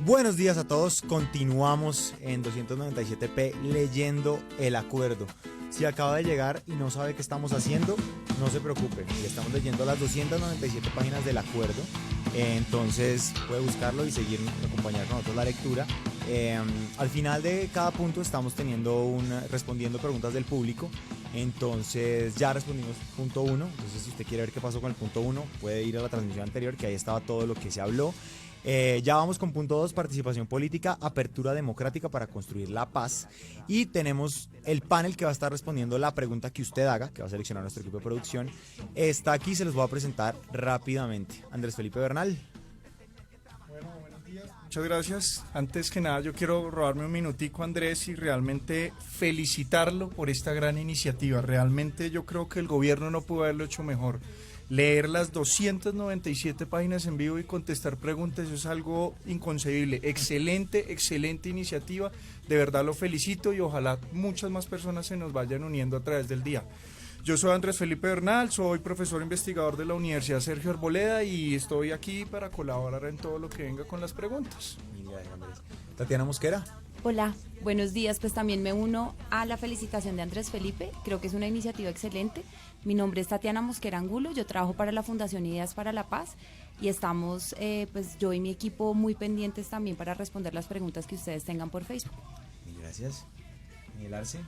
Buenos días a todos, continuamos en 297p leyendo el acuerdo. Si acaba de llegar y no sabe qué estamos haciendo, no se preocupe, estamos leyendo las 297 páginas del acuerdo, entonces puede buscarlo y seguir, acompañar con nosotros la lectura. Al final de cada punto estamos respondiendo preguntas del público, entonces ya respondimos punto 1, entonces si usted quiere ver qué pasó con el punto 1 puede ir a la transmisión anterior, que ahí estaba todo lo que se habló. Ya vamos con punto 2, participación política, apertura democrática para construir la paz. Y tenemos el panel que va a estar respondiendo la pregunta que usted haga, que va a seleccionar nuestro equipo de producción. Está aquí, se los voy a presentar rápidamente. Andrés Felipe Bernal. Bueno, buenos días. Muchas gracias. Antes que nada, yo quiero robarme un minutico, Andrés, y realmente felicitarlo por esta gran iniciativa. Realmente yo creo que el gobierno no pudo haberlo hecho mejor. Leer las 297 páginas en vivo y contestar preguntas es algo inconcebible. Excelente, excelente iniciativa. De verdad lo felicito y ojalá muchas más personas se nos vayan uniendo a través del día. Yo soy Andrés Felipe Bernal, soy profesor investigador de la Universidad Sergio Arboleda y estoy aquí para colaborar en todo lo que venga con las preguntas. Tatiana Mosquera. Hola, buenos días. Pues también me uno a la felicitación de Andrés Felipe. Creo que es una iniciativa excelente. Mi nombre es Tatiana Mosquera Angulo. Yo trabajo para la Fundación Ideas para la Paz y estamos, pues yo y mi equipo muy pendientes también para responder las preguntas que ustedes tengan por Facebook. Gracias. Daniel Arce.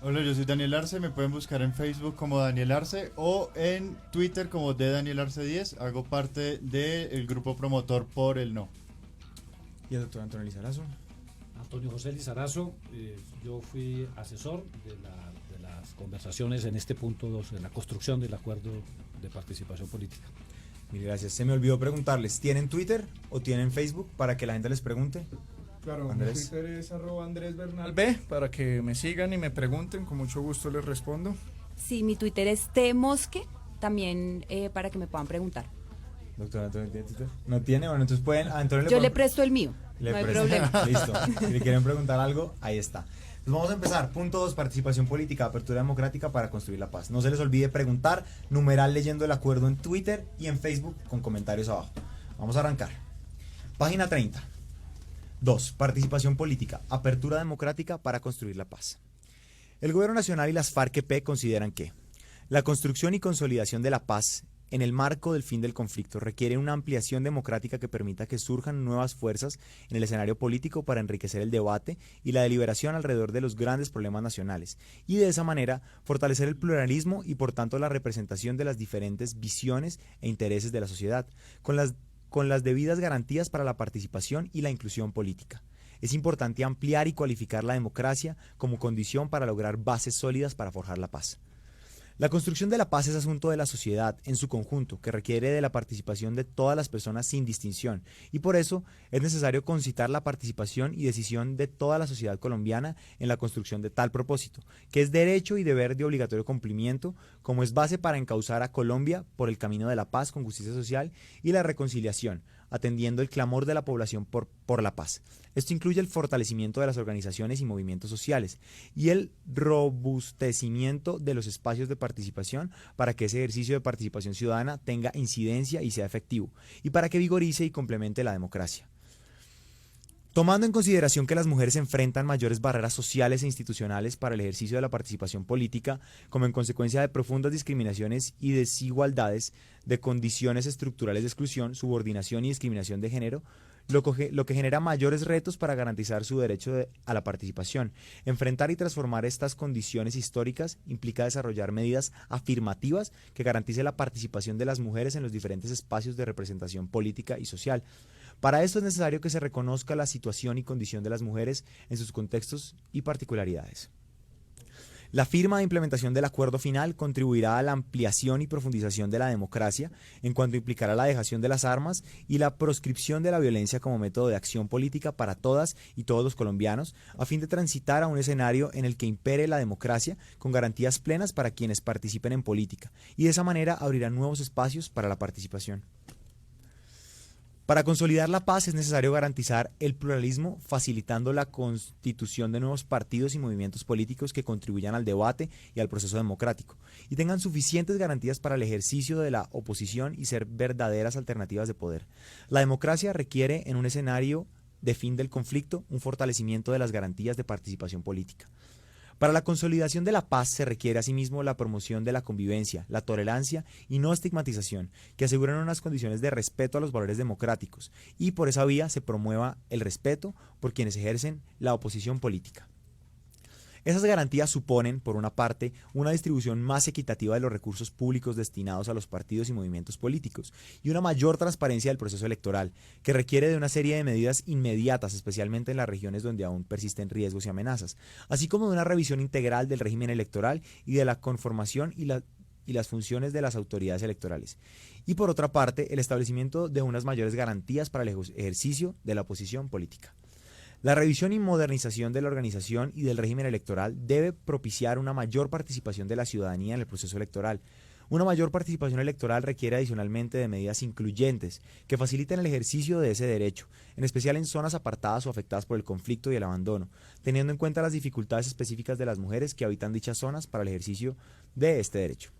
Hola, yo soy Daniel Arce. Me pueden buscar en Facebook como Daniel Arce o en Twitter como de Daniel Arce 10. Hago parte del grupo promotor Por el No. Y el doctor Antonio Lizarazo. Antonio José Lizarazo, yo fui asesor de las conversaciones en este punto 2, en la construcción del acuerdo de participación política. Mil gracias. Se me olvidó preguntarles, ¿tienen Twitter o tienen Facebook para que la gente les pregunte? Claro, Andrés. mi Twitter es @AndrésBernalB, para que me sigan y me pregunten, con mucho gusto les respondo. Sí, mi Twitter es tmosque, también para que me puedan preguntar. Doctor Antonio, ¿tiene Twitter? ¿No tiene? Bueno, entonces pueden... A Antonio Yo le presto el mío, no hay problema. Listo. Si le quieren preguntar algo, ahí está. Pues vamos a empezar. Punto 2, participación política, apertura democrática para construir la paz. No se les olvide preguntar, numeral leyendo el acuerdo en Twitter y en Facebook con comentarios abajo. Vamos a arrancar. Página 30. 2. Participación política, apertura democrática para construir la paz. El Gobierno Nacional y las FARC-EP consideran que la construcción y consolidación de la paz en el marco del fin del conflicto requiere una ampliación democrática que permita que surjan nuevas fuerzas en el escenario político para enriquecer el debate y la deliberación alrededor de los grandes problemas nacionales y de esa manera fortalecer el pluralismo y por tanto la representación de las diferentes visiones e intereses de la sociedad, con las debidas garantías para la participación y la inclusión política. Es importante ampliar y cualificar la democracia como condición para lograr bases sólidas para forjar la paz. La construcción de la paz es asunto de la sociedad en su conjunto, que requiere de la participación de todas las personas sin distinción, y por eso es necesario concitar la participación y decisión de toda la sociedad colombiana en la construcción de tal propósito, que es derecho y deber de obligatorio cumplimiento, como es base para encauzar a Colombia por el camino de la paz con justicia social y la reconciliación, atendiendo el clamor de la población por la paz. Esto incluye el fortalecimiento de las organizaciones y movimientos sociales y el robustecimiento de los espacios de participación para que ese ejercicio de participación ciudadana tenga incidencia y sea efectivo, y para que vigorice y complemente la democracia. Tomando en consideración que las mujeres enfrentan mayores barreras sociales e institucionales para el ejercicio de la participación política, como en consecuencia de profundas discriminaciones y desigualdades, de condiciones estructurales de exclusión, subordinación y discriminación de género, lo que genera mayores retos para garantizar su derecho a la participación. Enfrentar y transformar estas condiciones históricas implica desarrollar medidas afirmativas que garanticen la participación de las mujeres en los diferentes espacios de representación política y social. Para esto es necesario que se reconozca la situación y condición de las mujeres en sus contextos y particularidades. La firma de implementación del acuerdo final contribuirá a la ampliación y profundización de la democracia, en cuanto implicará la dejación de las armas y la proscripción de la violencia como método de acción política para todas y todos los colombianos, a fin de transitar a un escenario en el que impere la democracia con garantías plenas para quienes participen en política, y de esa manera abrirá nuevos espacios para la participación. Para consolidar la paz es necesario garantizar el pluralismo, facilitando la constitución de nuevos partidos y movimientos políticos que contribuyan al debate y al proceso democrático, y tengan suficientes garantías para el ejercicio de la oposición y ser verdaderas alternativas de poder. La democracia requiere, en un escenario de fin del conflicto, un fortalecimiento de las garantías de participación política. Para la consolidación de la paz se requiere asimismo la promoción de la convivencia, la tolerancia y no estigmatización, que aseguren unas condiciones de respeto a los valores democráticos, y por esa vía se promueva el respeto por quienes ejercen la oposición política. Esas garantías suponen, por una parte, una distribución más equitativa de los recursos públicos destinados a los partidos y movimientos políticos y una mayor transparencia del proceso electoral, que requiere de una serie de medidas inmediatas, especialmente en las regiones donde aún persisten riesgos y amenazas, así como de una revisión integral del régimen electoral y de la conformación y las funciones de las autoridades electorales. Y por otra parte, el establecimiento de unas mayores garantías para el ejercicio de la oposición política. La revisión y modernización de la organización y del régimen electoral debe propiciar una mayor participación de la ciudadanía en el proceso electoral. Una mayor participación electoral requiere adicionalmente de medidas incluyentes que faciliten el ejercicio de ese derecho, en especial en zonas apartadas o afectadas por el conflicto y el abandono, teniendo en cuenta las dificultades específicas de las mujeres que habitan dichas zonas para el ejercicio de este derecho.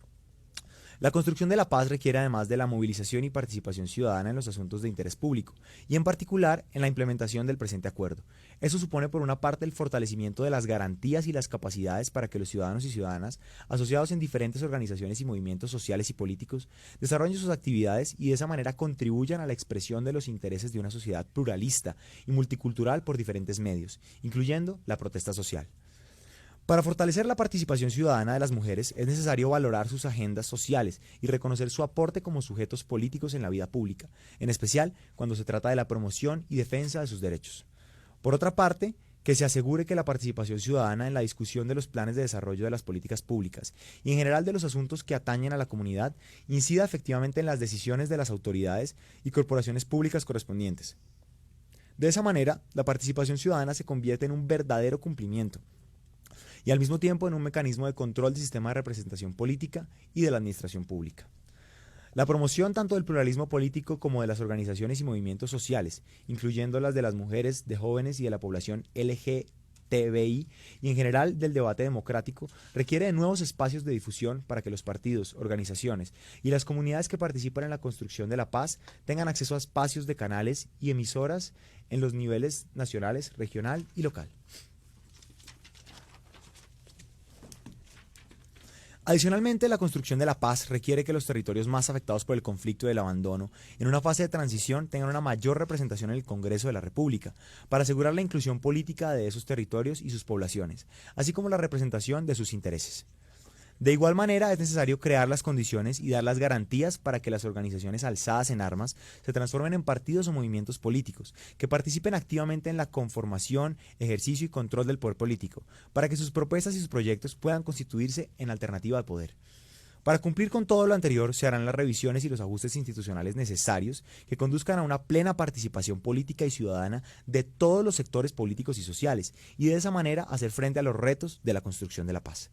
La construcción de la paz requiere además de la movilización y participación ciudadana en los asuntos de interés público, y en particular en la implementación del presente acuerdo. Eso supone por una parte el fortalecimiento de las garantías y las capacidades para que los ciudadanos y ciudadanas, asociados en diferentes organizaciones y movimientos sociales y políticos, desarrollen sus actividades y de esa manera contribuyan a la expresión de los intereses de una sociedad pluralista y multicultural por diferentes medios, incluyendo la protesta social. Para fortalecer la participación ciudadana de las mujeres es necesario valorar sus agendas sociales y reconocer su aporte como sujetos políticos en la vida pública, en especial cuando se trata de la promoción y defensa de sus derechos. Por otra parte, que se asegure que la participación ciudadana en la discusión de los planes de desarrollo de las políticas públicas y en general de los asuntos que atañen a la comunidad incida efectivamente en las decisiones de las autoridades y corporaciones públicas correspondientes. De esa manera, la participación ciudadana se convierte en un verdadero cumplimiento y al mismo tiempo en un mecanismo de control del sistema de representación política y de la administración pública. La promoción tanto del pluralismo político como de las organizaciones y movimientos sociales, incluyendo las de las mujeres, de jóvenes y de la población LGTBI, y en general del debate democrático, requiere de nuevos espacios de difusión para que los partidos, organizaciones y las comunidades que participan en la construcción de la paz tengan acceso a espacios de canales y emisoras en los niveles nacionales, regional y local. Adicionalmente, la construcción de la paz requiere que los territorios más afectados por el conflicto y el abandono, en una fase de transición, tengan una mayor representación en el Congreso de la República, para asegurar la inclusión política de esos territorios y sus poblaciones, así como la representación de sus intereses. De igual manera, es necesario crear las condiciones y dar las garantías para que las organizaciones alzadas en armas se transformen en partidos o movimientos políticos, que participen activamente en la conformación, ejercicio y control del poder político, para que sus propuestas y sus proyectos puedan constituirse en alternativa al poder. Para cumplir con todo lo anterior, se harán las revisiones y los ajustes institucionales necesarios que conduzcan a una plena participación política y ciudadana de todos los sectores políticos y sociales, y de esa manera hacer frente a los retos de la construcción de la paz.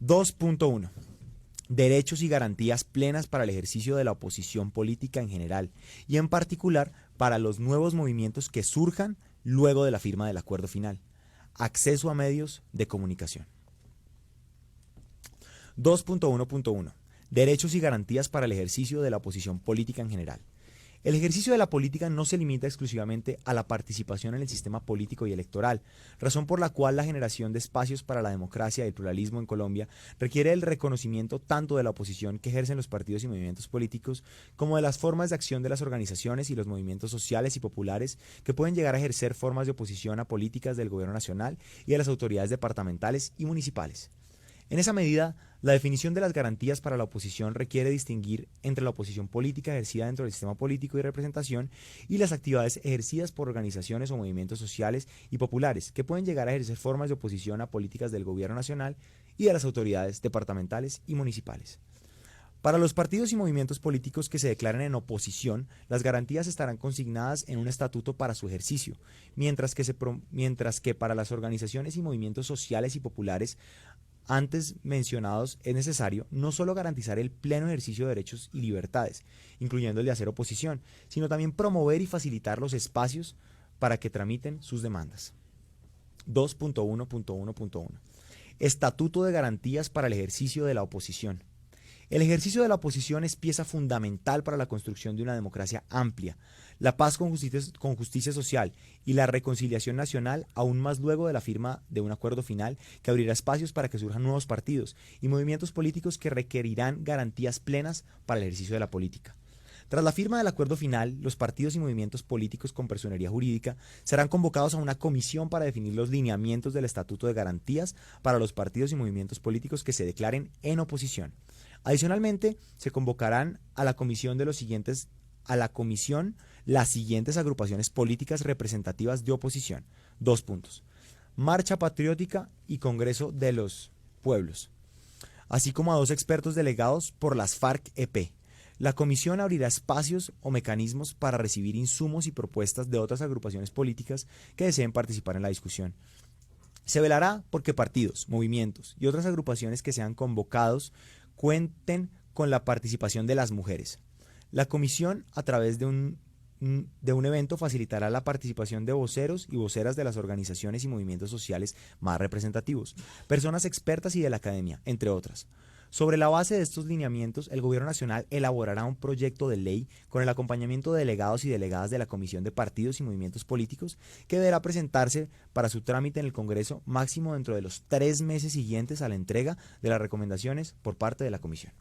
2.1. Derechos y garantías plenas para el ejercicio de la oposición política en general y en particular para los nuevos movimientos que surjan luego de la firma del acuerdo final. Acceso a medios de comunicación. 2.1.1. Derechos y garantías para el ejercicio de la oposición política en general. El ejercicio de la política no se limita exclusivamente a la participación en el sistema político y electoral, razón por la cual la generación de espacios para la democracia y el pluralismo en Colombia requiere el reconocimiento tanto de la oposición que ejercen los partidos y movimientos políticos, como de las formas de acción de las organizaciones y los movimientos sociales y populares que pueden llegar a ejercer formas de oposición a políticas del gobierno nacional y de las autoridades departamentales y municipales. En esa medida, la definición de las garantías para la oposición requiere distinguir entre la oposición política ejercida dentro del sistema político y representación y las actividades ejercidas por organizaciones o movimientos sociales y populares que pueden llegar a ejercer formas de oposición a políticas del gobierno nacional y de las autoridades departamentales y municipales. Para los partidos y movimientos políticos que se declaren en oposición, las garantías estarán consignadas en un estatuto para su ejercicio, mientras que para las organizaciones y movimientos sociales y populares antes mencionados es necesario no solo garantizar el pleno ejercicio de derechos y libertades, incluyendo el de hacer oposición, sino también promover y facilitar los espacios para que tramiten sus demandas. 2.1.1.1. Estatuto de garantías para el ejercicio de la oposición. El ejercicio de la oposición es pieza fundamental para la construcción de una democracia amplia, la paz con justicia social y la reconciliación nacional, aún más luego de la firma de un acuerdo final que abrirá espacios para que surjan nuevos partidos y movimientos políticos que requerirán garantías plenas para el ejercicio de la política. Tras la firma del acuerdo final, los partidos y movimientos políticos con personería jurídica serán convocados a una comisión para definir los lineamientos del Estatuto de Garantías para los partidos y movimientos políticos que se declaren en oposición. Adicionalmente, se convocarán a la comisión las siguientes agrupaciones políticas representativas de oposición. 2 puntos. Marcha Patriótica y Congreso de los Pueblos, así como a 2 expertos delegados por las FARC-EP. La comisión abrirá espacios o mecanismos para recibir insumos y propuestas de otras agrupaciones políticas que deseen participar en la discusión. Se velará porque partidos, movimientos y otras agrupaciones que sean convocados cuenten con la participación de las mujeres. La comisión, a través de un evento, facilitará la participación de voceros y voceras de las organizaciones y movimientos sociales más representativos, personas expertas y de la academia, entre otras. Sobre la base de estos lineamientos, el Gobierno Nacional elaborará un proyecto de ley con el acompañamiento de delegados y delegadas de la Comisión de Partidos y Movimientos Políticos, que deberá presentarse para su trámite en el Congreso máximo dentro de los 3 meses siguientes a la entrega de las recomendaciones por parte de la Comisión.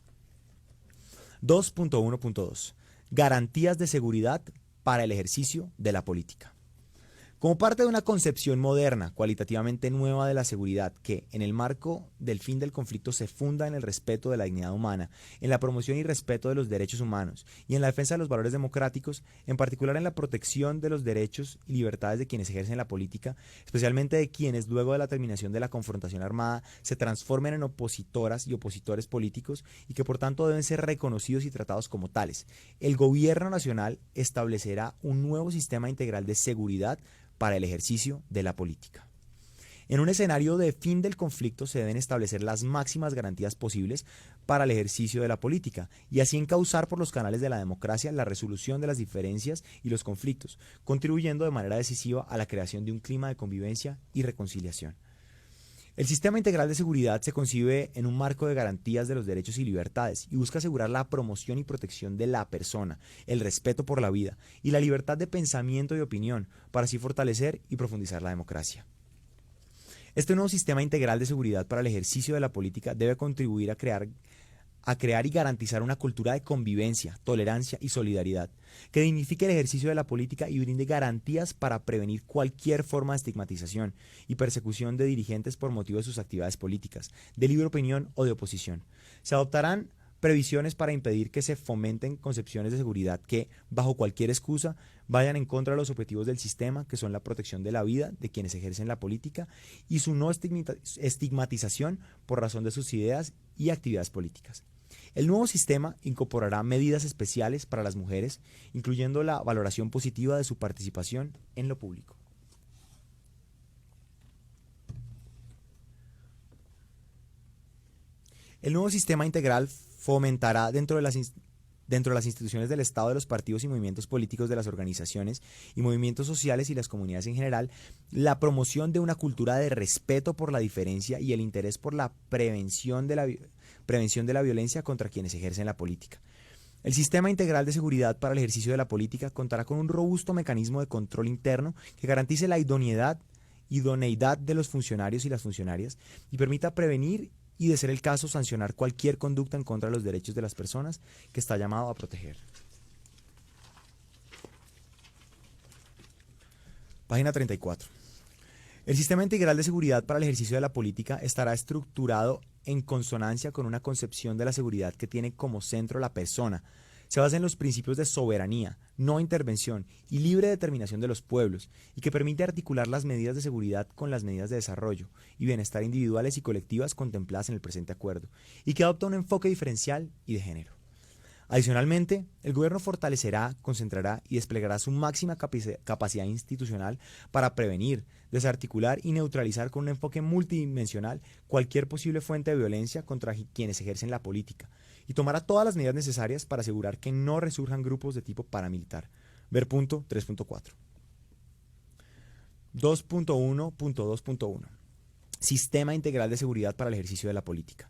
2.1.2. Garantías de seguridad para el ejercicio de la política. Como parte de una concepción moderna, cualitativamente nueva de la seguridad que, en el marco del fin del conflicto, se funda en el respeto de la dignidad humana, en la promoción y respeto de los derechos humanos y en la defensa de los valores democráticos, en particular en la protección de los derechos y libertades de quienes ejercen la política, especialmente de quienes, luego de la terminación de la confrontación armada, se transformen en opositoras y opositores políticos y que por tanto deben ser reconocidos y tratados como tales. El Gobierno Nacional establecerá un nuevo sistema integral de seguridad para el ejercicio de la política. En un escenario de fin del conflicto se deben establecer las máximas garantías posibles para el ejercicio de la política y así encauzar por los canales de la democracia la resolución de las diferencias y los conflictos, contribuyendo de manera decisiva a la creación de un clima de convivencia y reconciliación. El sistema integral de seguridad se concibe en un marco de garantías de los derechos y libertades y busca asegurar la promoción y protección de la persona, el respeto por la vida y la libertad de pensamiento y opinión, para así fortalecer y profundizar la democracia. Este nuevo sistema integral de seguridad para el ejercicio de la política debe contribuir a crear y garantizar una cultura de convivencia, tolerancia y solidaridad, que dignifique el ejercicio de la política y brinde garantías para prevenir cualquier forma de estigmatización y persecución de dirigentes por motivo de sus actividades políticas, de libre opinión o de oposición. Se adoptarán previsiones para impedir que se fomenten concepciones de seguridad que, bajo cualquier excusa, vayan en contra de los objetivos del sistema, que son la protección de la vida de quienes ejercen la política y su no estigmatización por razón de sus ideas y actividades políticas. El nuevo sistema incorporará medidas especiales para las mujeres, incluyendo la valoración positiva de su participación en lo público. El nuevo sistema integral fomentará dentro de las instituciones del Estado, de los partidos y movimientos políticos, de las organizaciones y movimientos sociales y las comunidades en general, la promoción de una cultura de respeto por la diferencia y el interés por la prevención de la violencia contra quienes ejercen la política. El sistema integral de seguridad para el ejercicio de la política contará con un robusto mecanismo de control interno que garantice la idoneidad de los funcionarios y las funcionarias y permita prevenir y, de ser el caso, sancionar cualquier conducta en contra de los derechos de las personas que está llamado a proteger. Página 34. El sistema integral de seguridad para el ejercicio de la política estará estructurado en consonancia con una concepción de la seguridad que tiene como centro la persona. Se basa en los principios de soberanía, no intervención y libre determinación de los pueblos, y que permite articular las medidas de seguridad con las medidas de desarrollo y bienestar individuales y colectivas contempladas en el presente acuerdo, y que adopta un enfoque diferencial y de género. Adicionalmente, el gobierno fortalecerá, concentrará y desplegará su máxima capacidad institucional para prevenir, desarticular y neutralizar con un enfoque multidimensional cualquier posible fuente de violencia contra quienes ejercen la política, y tomará todas las medidas necesarias para asegurar que no resurjan grupos de tipo paramilitar. Ver punto 3.4. 2.1.2.1. Sistema integral de seguridad para el ejercicio de la política.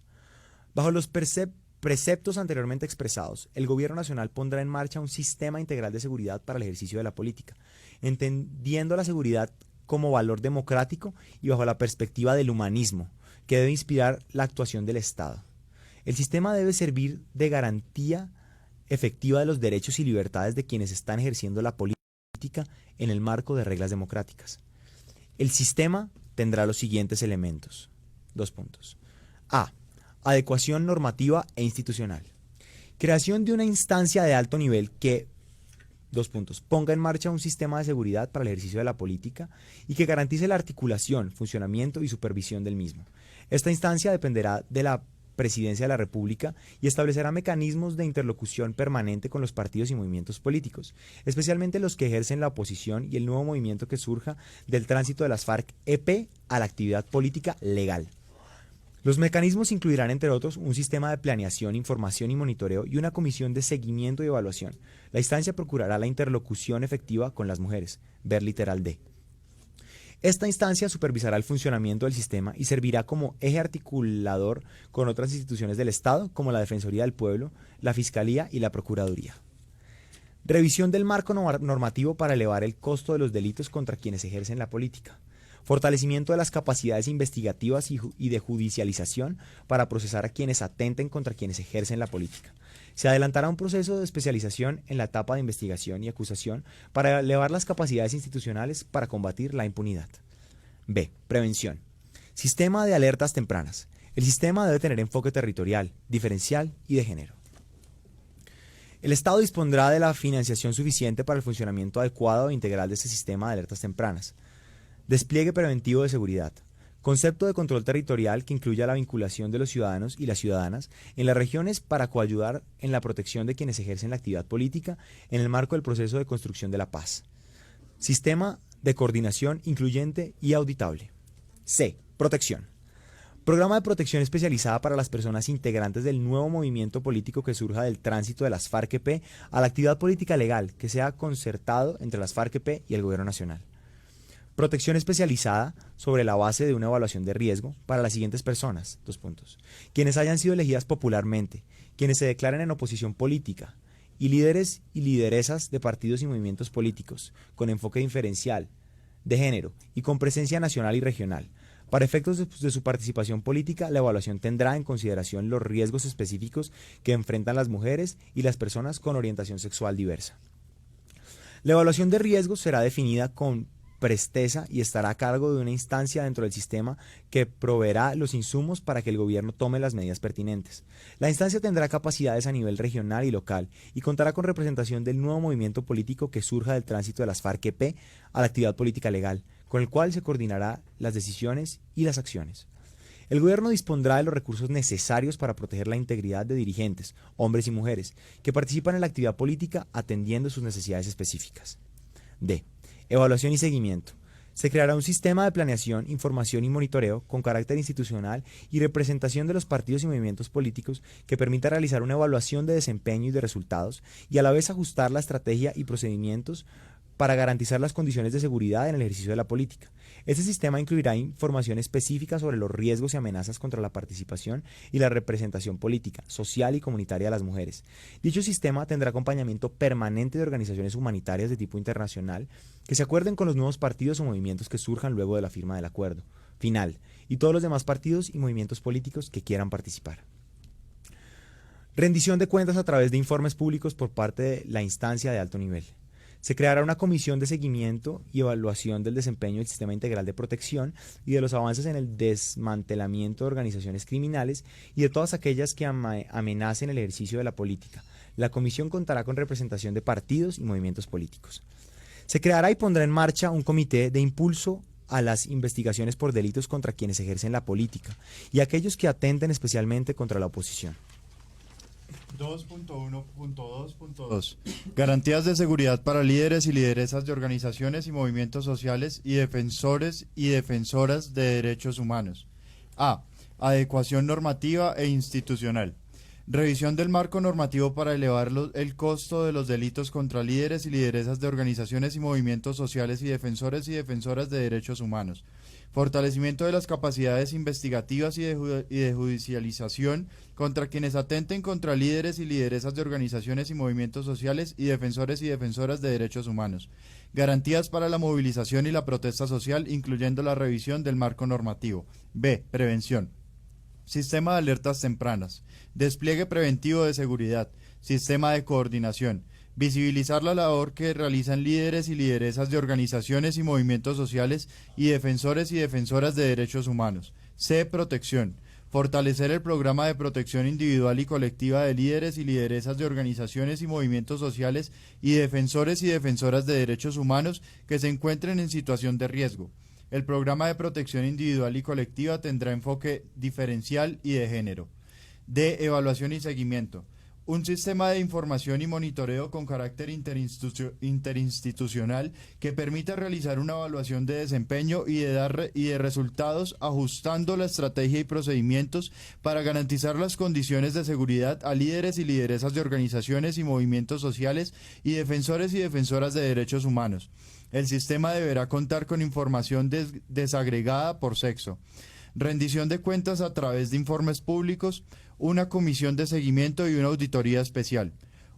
Bajo los preceptos anteriormente expresados, el Gobierno Nacional pondrá en marcha un sistema integral de seguridad para el ejercicio de la política, entendiendo la seguridad como valor democrático y bajo la perspectiva del humanismo, que debe inspirar la actuación del Estado. El sistema debe servir de garantía efectiva de los derechos y libertades de quienes están ejerciendo la política en el marco de reglas democráticas. El sistema tendrá los siguientes elementos. 2 puntos. A. Adecuación normativa e institucional. Creación de una instancia de alto nivel que 2 puntos. Ponga en marcha un sistema de seguridad para el ejercicio de la política y que garantice la articulación, funcionamiento y supervisión del mismo. Esta instancia dependerá de la Presidencia de la República y establecerá mecanismos de interlocución permanente con los partidos y movimientos políticos, especialmente los que ejercen la oposición y el nuevo movimiento que surja del tránsito de las FARC-EP a la actividad política legal. Los mecanismos incluirán, entre otros, un sistema de planeación, información y monitoreo y una comisión de seguimiento y evaluación. La instancia procurará la interlocución efectiva con las mujeres. Ver literal D. Esta instancia supervisará el funcionamiento del sistema y servirá como eje articulador con otras instituciones del Estado, como la Defensoría del Pueblo, la Fiscalía y la Procuraduría. Revisión del marco normativo para elevar el costo de los delitos contra quienes ejercen la política. Fortalecimiento de las capacidades investigativas y de judicialización para procesar a quienes atenten contra quienes ejercen la política. Se adelantará un proceso de especialización en la etapa de investigación y acusación para elevar las capacidades institucionales para combatir la impunidad. B. Prevención. Sistema de alertas tempranas. El sistema debe tener enfoque territorial, diferencial y de género. El Estado dispondrá de la financiación suficiente para el funcionamiento adecuado e integral de este sistema de alertas tempranas. Despliegue preventivo de seguridad. Concepto de control territorial que incluya la vinculación de los ciudadanos y las ciudadanas en las regiones para coayudar en la protección de quienes ejercen la actividad política en el marco del proceso de construcción de la paz. Sistema de coordinación incluyente y auditable. C. Protección. Programa de protección especializada para las personas integrantes del nuevo movimiento político que surja del tránsito de las FARC-EP a la actividad política legal que sea concertado entre las FARC-EP y el Gobierno Nacional. Protección especializada sobre la base de una evaluación de riesgo para las siguientes personas. 2 puntos. Quienes hayan sido elegidas popularmente, quienes se declaren en oposición política y líderes y lideresas de partidos y movimientos políticos con enfoque diferencial, de género y con presencia nacional y regional. Para efectos de su participación política, la evaluación tendrá en consideración los riesgos específicos que enfrentan las mujeres y las personas con orientación sexual diversa. La evaluación de riesgos será definida con presteza y estará a cargo de una instancia dentro del sistema que proveerá los insumos para que el gobierno tome las medidas pertinentes. La instancia tendrá capacidades a nivel regional y local y contará con representación del nuevo movimiento político que surja del tránsito de las FARC-EP a la actividad política legal, con el cual se coordinará las decisiones y las acciones. El gobierno dispondrá de los recursos necesarios para proteger la integridad de dirigentes, hombres y mujeres, que participan en la actividad política atendiendo sus necesidades específicas. D. Evaluación y seguimiento. Se creará un sistema de planeación, información y monitoreo con carácter institucional y representación de los partidos y movimientos políticos que permita realizar una evaluación de desempeño y de resultados y a la vez ajustar la estrategia y procedimientos para garantizar las condiciones de seguridad en el ejercicio de la política. Este sistema incluirá información específica sobre los riesgos y amenazas contra la participación y la representación política, social y comunitaria de las mujeres. Dicho sistema tendrá acompañamiento permanente de organizaciones humanitarias de tipo internacional que se acuerden con los nuevos partidos o movimientos que surjan luego de la firma del acuerdo final y todos los demás partidos y movimientos políticos que quieran participar. Rendición de cuentas a través de informes públicos por parte de la instancia de alto nivel. Se creará una comisión de seguimiento y evaluación del desempeño del sistema integral de protección y de los avances en el desmantelamiento de organizaciones criminales y de todas aquellas que amenacen el ejercicio de la política. La comisión contará con representación de partidos y movimientos políticos. Se creará y pondrá en marcha un comité de impulso a las investigaciones por delitos contra quienes ejercen la política y aquellos que atenten especialmente contra la oposición. 2.1.2.2 Garantías de seguridad para líderes y lideresas de organizaciones y movimientos sociales y defensores y defensoras de derechos humanos. A. Adecuación normativa e institucional. Revisión del marco normativo para elevar el costo de los delitos contra líderes y lideresas de organizaciones y movimientos sociales y defensores y defensoras de derechos humanos. fortalecimiento de las capacidades investigativas y de judicialización contra quienes atenten contra líderes y lideresas de organizaciones y movimientos sociales y defensoras de derechos humanos, garantías para la movilización y la protesta social, incluyendo la revisión del marco normativo. B. Prevención. Sistema de alertas tempranas, despliegue preventivo de seguridad, sistema de coordinación, visibilizar la labor que realizan líderes y lideresas de organizaciones y movimientos sociales y defensoras de derechos humanos. C. Protección. Fortalecer el programa de protección individual y colectiva de líderes y lideresas de organizaciones y movimientos sociales y defensoras de derechos humanos que se encuentren en situación de riesgo. El programa de protección individual y colectiva tendrá enfoque diferencial y de género. D. Evaluación y seguimiento. Un sistema de información y monitoreo con carácter interinstitucional que permita realizar una evaluación de desempeño y de resultados, ajustando la estrategia y procedimientos para garantizar las condiciones de seguridad a líderes y lideresas de organizaciones y movimientos sociales y defensoras de derechos humanos. El sistema deberá contar con información desagregada por sexo, rendición de cuentas a través de informes públicos, una comisión de seguimiento y una auditoría especial,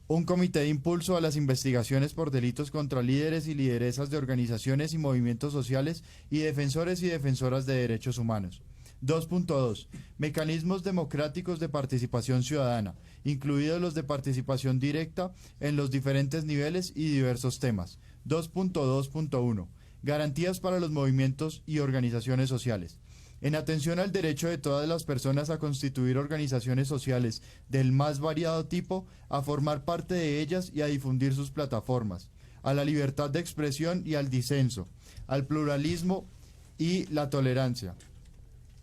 un comité de impulso a las investigaciones por delitos contra líderes y lideresas de organizaciones y movimientos sociales y defensoras de derechos humanos. 2.2. Mecanismos democráticos de participación ciudadana, incluidos los de participación directa en los diferentes niveles y diversos temas. 2.2.1. Garantías para los movimientos y organizaciones sociales. En atención al derecho de todas las personas a constituir organizaciones sociales del más variado tipo, a formar parte de ellas y a difundir sus plataformas, a la libertad de expresión y al disenso, al pluralismo y la tolerancia,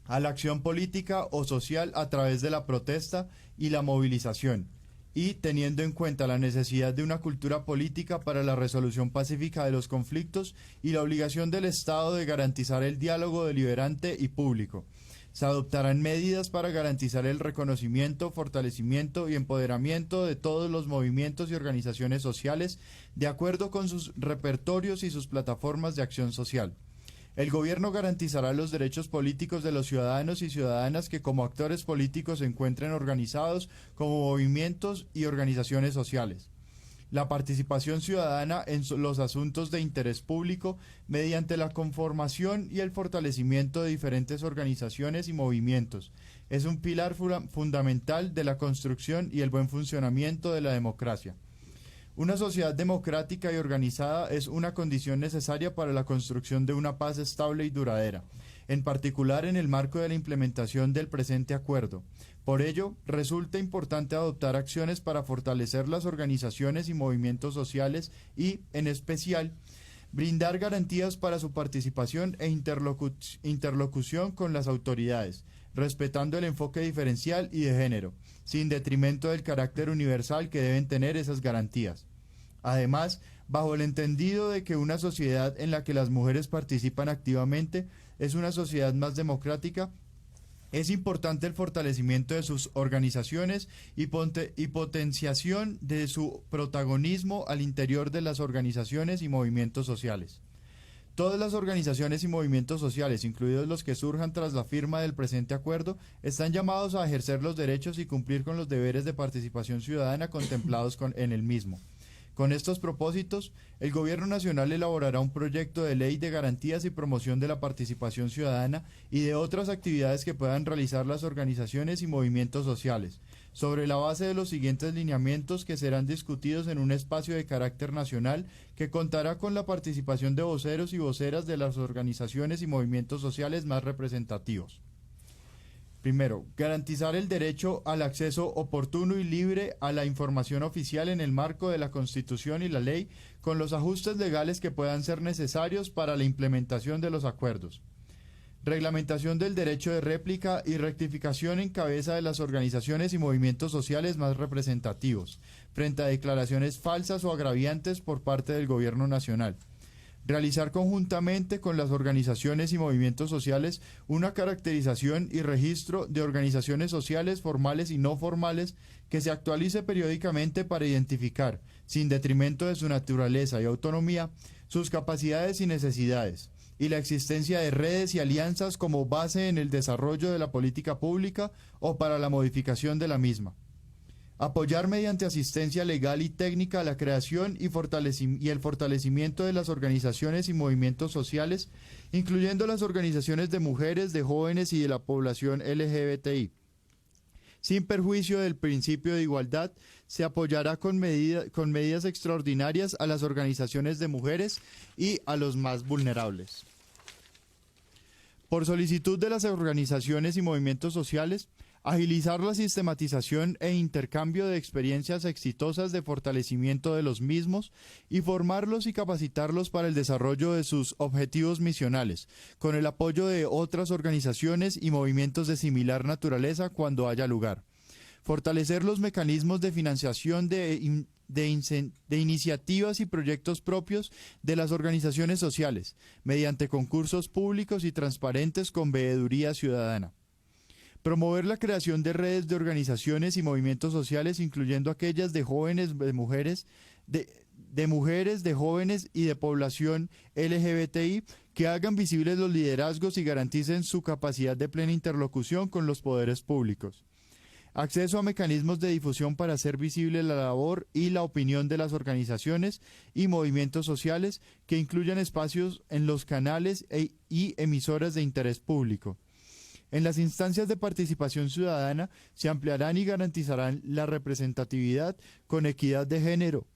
a la acción política o social a través de la protesta y la movilización, y teniendo en cuenta la necesidad de una cultura política para la resolución pacífica de los conflictos y la obligación del Estado de garantizar el diálogo deliberante y público. Se adoptarán medidas para garantizar el reconocimiento, fortalecimiento y empoderamiento de todos los movimientos y organizaciones sociales de acuerdo con sus repertorios y sus plataformas de acción social. El gobierno garantizará los derechos políticos de los ciudadanos y ciudadanas que como actores políticos se encuentren organizados como movimientos y organizaciones sociales. La participación ciudadana en los asuntos de interés público mediante la conformación y el fortalecimiento de diferentes organizaciones y movimientos es un pilar fundamental de la construcción y el buen funcionamiento de la democracia. Una sociedad democrática y organizada es una condición necesaria para la construcción de una paz estable y duradera, en particular en el marco de la implementación del presente acuerdo. Por ello, resulta importante adoptar acciones para fortalecer las organizaciones y movimientos sociales y, en especial, brindar garantías para su participación e interlocución con las autoridades, respetando el enfoque diferencial y de género, sin detrimento del carácter universal que deben tener esas garantías. Además, bajo el entendido de que una sociedad en la que las mujeres participan activamente es una sociedad más democrática, es importante el fortalecimiento de sus organizaciones y potenciación de su protagonismo al interior de las organizaciones y movimientos sociales. Todas las organizaciones y movimientos sociales, incluidos los que surjan tras la firma del presente acuerdo, están llamados a ejercer los derechos y cumplir con los deberes de participación ciudadana contemplados en el mismo. Con estos propósitos, el Gobierno Nacional elaborará un proyecto de ley de garantías y promoción de la participación ciudadana y de otras actividades que puedan realizar las organizaciones y movimientos sociales, sobre la base de los siguientes lineamientos que serán discutidos en un espacio de carácter nacional que contará con la participación de voceros y voceras de las organizaciones y movimientos sociales más representativos. Primero, garantizar el derecho al acceso oportuno y libre a la información oficial en el marco de la Constitución y la ley, con los ajustes legales que puedan ser necesarios para la implementación de los acuerdos. Reglamentación del derecho de réplica y rectificación en cabeza de las organizaciones y movimientos sociales más representativos, frente a declaraciones falsas o agraviantes por parte del Gobierno Nacional. Realizar conjuntamente con las organizaciones y movimientos sociales una caracterización y registro de organizaciones sociales formales y no formales que se actualice periódicamente para identificar, sin detrimento de su naturaleza y autonomía, sus capacidades y necesidades, y la existencia de redes y alianzas como base en el desarrollo de la política pública o para la modificación de la misma. Apoyar mediante asistencia legal y técnica la creación y el fortalecimiento de las organizaciones y movimientos sociales, incluyendo las organizaciones de mujeres, de jóvenes y de la población LGBTI. Sin perjuicio del principio de igualdad, se apoyará con medidas extraordinarias a las organizaciones de mujeres y a los más vulnerables. Por solicitud de las organizaciones y movimientos sociales, agilizar la sistematización e intercambio de experiencias exitosas de fortalecimiento de los mismos y formarlos y capacitarlos para el desarrollo de sus objetivos misionales, con el apoyo de otras organizaciones y movimientos de similar naturaleza cuando haya lugar. Fortalecer los mecanismos de financiación de iniciativas y proyectos propios de las organizaciones sociales, mediante concursos públicos y transparentes con veeduría ciudadana. Promover la creación de redes de organizaciones y movimientos sociales, incluyendo aquellas de jóvenes, de mujeres, de jóvenes y de población LGBTI, que hagan visibles los liderazgos y garanticen su capacidad de plena interlocución con los poderes públicos. Acceso a mecanismos de difusión para hacer visible la labor y la opinión de las organizaciones y movimientos sociales, que incluyan espacios en los canales y emisoras de interés público. En las instancias de participación ciudadana se ampliarán y garantizarán la representatividad con equidad de género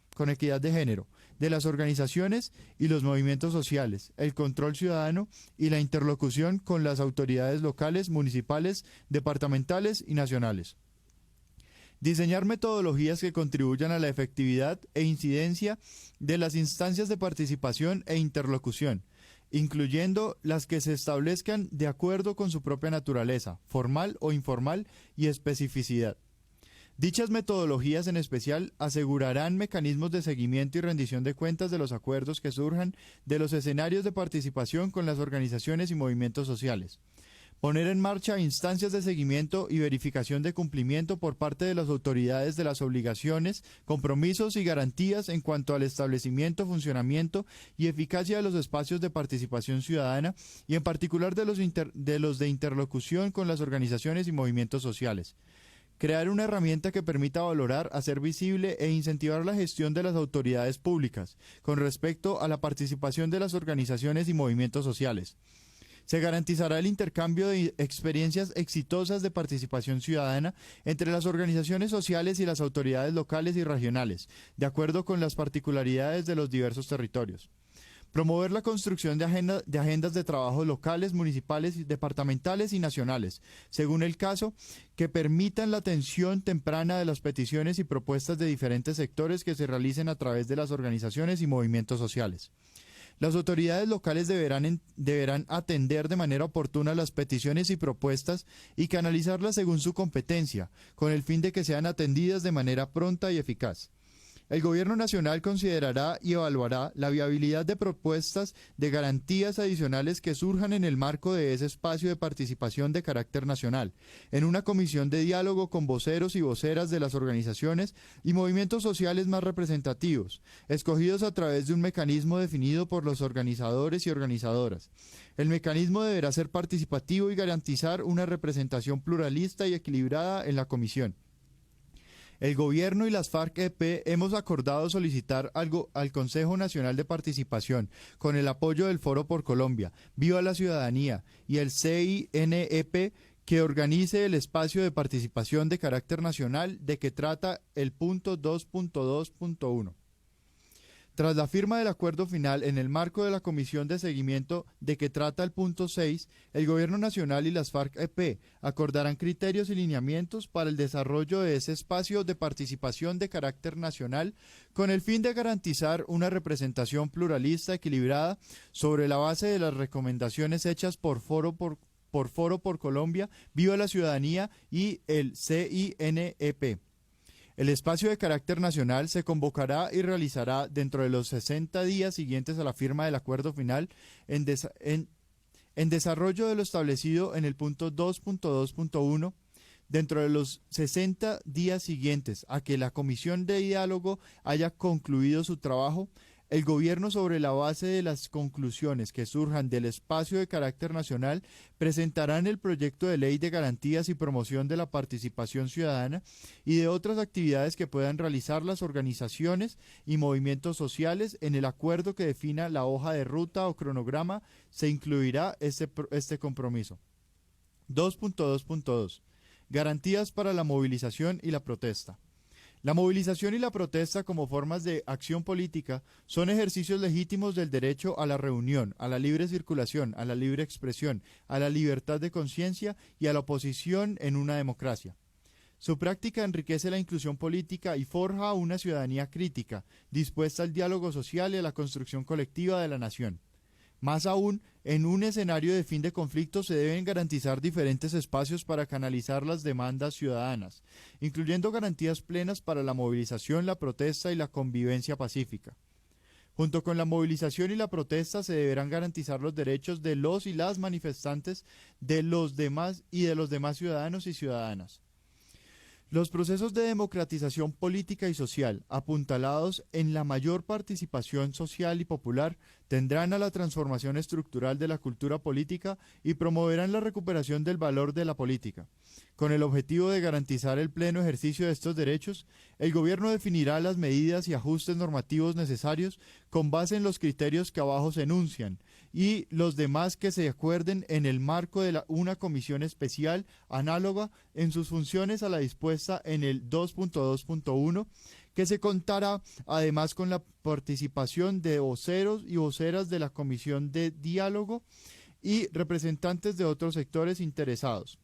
de las organizaciones y los movimientos sociales, el control ciudadano y la interlocución con las autoridades locales, municipales, departamentales y nacionales. Diseñar metodologías que contribuyan a la efectividad e incidencia de las instancias de participación e interlocución, incluyendo las que se establezcan de acuerdo con su propia naturaleza, formal o informal, y especificidad. Dichas metodologías en especial asegurarán mecanismos de seguimiento y rendición de cuentas de los acuerdos que surjan de los escenarios de participación con las organizaciones y movimientos sociales. Poner en marcha instancias de seguimiento y verificación de cumplimiento por parte de las autoridades de las obligaciones, compromisos y garantías en cuanto al establecimiento, funcionamiento y eficacia de los espacios de participación ciudadana y en particular de los de interlocución con las organizaciones y movimientos sociales. Crear una herramienta que permita valorar, hacer visible e incentivar la gestión de las autoridades públicas con respecto a la participación de las organizaciones y movimientos sociales. Se garantizará el intercambio de experiencias exitosas de participación ciudadana entre las organizaciones sociales y las autoridades locales y regionales, de acuerdo con las particularidades de los diversos territorios. Promover la construcción de agendas de trabajo locales, municipales, departamentales y nacionales, según el caso, que permitan la atención temprana de las peticiones y propuestas de diferentes sectores que se realicen a través de las organizaciones y movimientos sociales. Las autoridades locales deberán atender de manera oportuna las peticiones y propuestas y canalizarlas según su competencia, con el fin de que sean atendidas de manera pronta y eficaz. El Gobierno Nacional considerará y evaluará la viabilidad de propuestas de garantías adicionales que surjan en el marco de ese espacio de participación de carácter nacional, en una comisión de diálogo con voceros y voceras de las organizaciones y movimientos sociales más representativos, escogidos a través de un mecanismo definido por los organizadores y organizadoras. El mecanismo deberá ser participativo y garantizar una representación pluralista y equilibrada en la comisión. El Gobierno y las FARC-EP hemos acordado solicitar algo al Consejo Nacional de Participación, con el apoyo del Foro por Colombia, Viva la Ciudadanía y el CINEP, que organice el espacio de participación de carácter nacional de que trata el punto 2.2.1. Tras la firma del acuerdo final en el marco de la comisión de seguimiento de que trata el punto 6, el Gobierno Nacional y las FARC-EP acordarán criterios y lineamientos para el desarrollo de ese espacio de participación de carácter nacional con el fin de garantizar una representación pluralista equilibrada sobre la base de las recomendaciones hechas por Foro por Colombia, Viva la Ciudadanía y el CINEP. El espacio de carácter nacional se convocará y realizará dentro de los 60 días siguientes a la firma del acuerdo final en desarrollo de lo establecido en el punto 2.2.1, dentro de los 60 días siguientes a que la comisión de diálogo haya concluido su trabajo, el gobierno, sobre la base de las conclusiones que surjan del espacio de carácter nacional, presentarán el proyecto de ley de garantías y promoción de la participación ciudadana y de otras actividades que puedan realizar las organizaciones y movimientos sociales. En el acuerdo que defina la hoja de ruta o cronograma se incluirá este compromiso. 2.2.2. Garantías para la movilización y la protesta. La movilización y la protesta como formas de acción política son ejercicios legítimos del derecho a la reunión, a la libre circulación, a la libre expresión, a la libertad de conciencia y a la oposición en una democracia. Su práctica enriquece la inclusión política y forja una ciudadanía crítica, dispuesta al diálogo social y a la construcción colectiva de la nación. Más aún, en un escenario de fin de conflicto se deben garantizar diferentes espacios para canalizar las demandas ciudadanas, incluyendo garantías plenas para la movilización, la protesta y la convivencia pacífica. Junto con la movilización y la protesta se deberán garantizar los derechos de los y las manifestantes, de los demás ciudadanos y ciudadanas. Los procesos de democratización política y social, apuntalados en la mayor participación social y popular, tendrán a la transformación estructural de la cultura política y promoverán la recuperación del valor de la política. Con el objetivo de garantizar el pleno ejercicio de estos derechos, el gobierno definirá las medidas y ajustes normativos necesarios con base en los criterios que abajo se enuncian y los demás que se acuerden en el marco de una comisión especial análoga en sus funciones a la dispuesta en el 2.2.1, que se contará además con la participación de voceros y voceras de la Comisión de Diálogo y representantes de otros sectores interesados.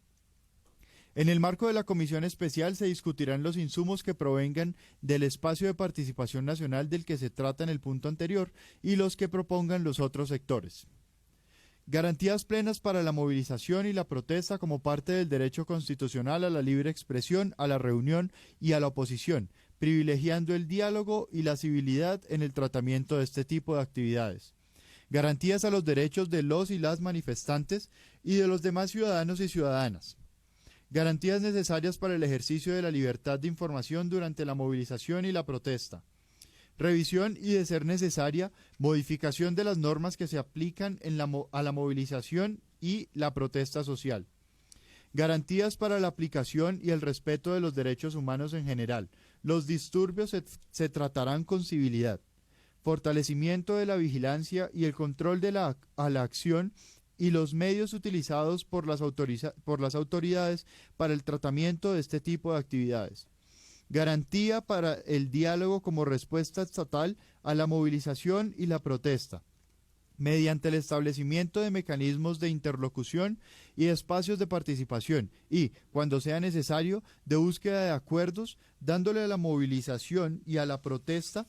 En el marco de la comisión especial se discutirán los insumos que provengan del espacio de participación nacional del que se trata en el punto anterior y los que propongan los otros sectores. Garantías plenas para la movilización y la protesta como parte del derecho constitucional a la libre expresión, a la reunión y a la oposición, privilegiando el diálogo y la civilidad en el tratamiento de este tipo de actividades. Garantías a los derechos de los y las manifestantes y de los demás ciudadanos y ciudadanas. Garantías necesarias para el ejercicio de la libertad de información durante la movilización y la protesta. Revisión y, de ser necesaria, modificación de las normas que se aplican a la movilización y la protesta social. Garantías para la aplicación y el respeto de los derechos humanos en general. Los disturbios se tratarán con civilidad. Fortalecimiento de la vigilancia y el control a la acción y los medios utilizados por las autoridades para el tratamiento de este tipo de actividades. Garantía para el diálogo como respuesta estatal a la movilización y la protesta, mediante el establecimiento de mecanismos de interlocución y espacios de participación y, cuando sea necesario, de búsqueda de acuerdos, dándole a la movilización y a la protesta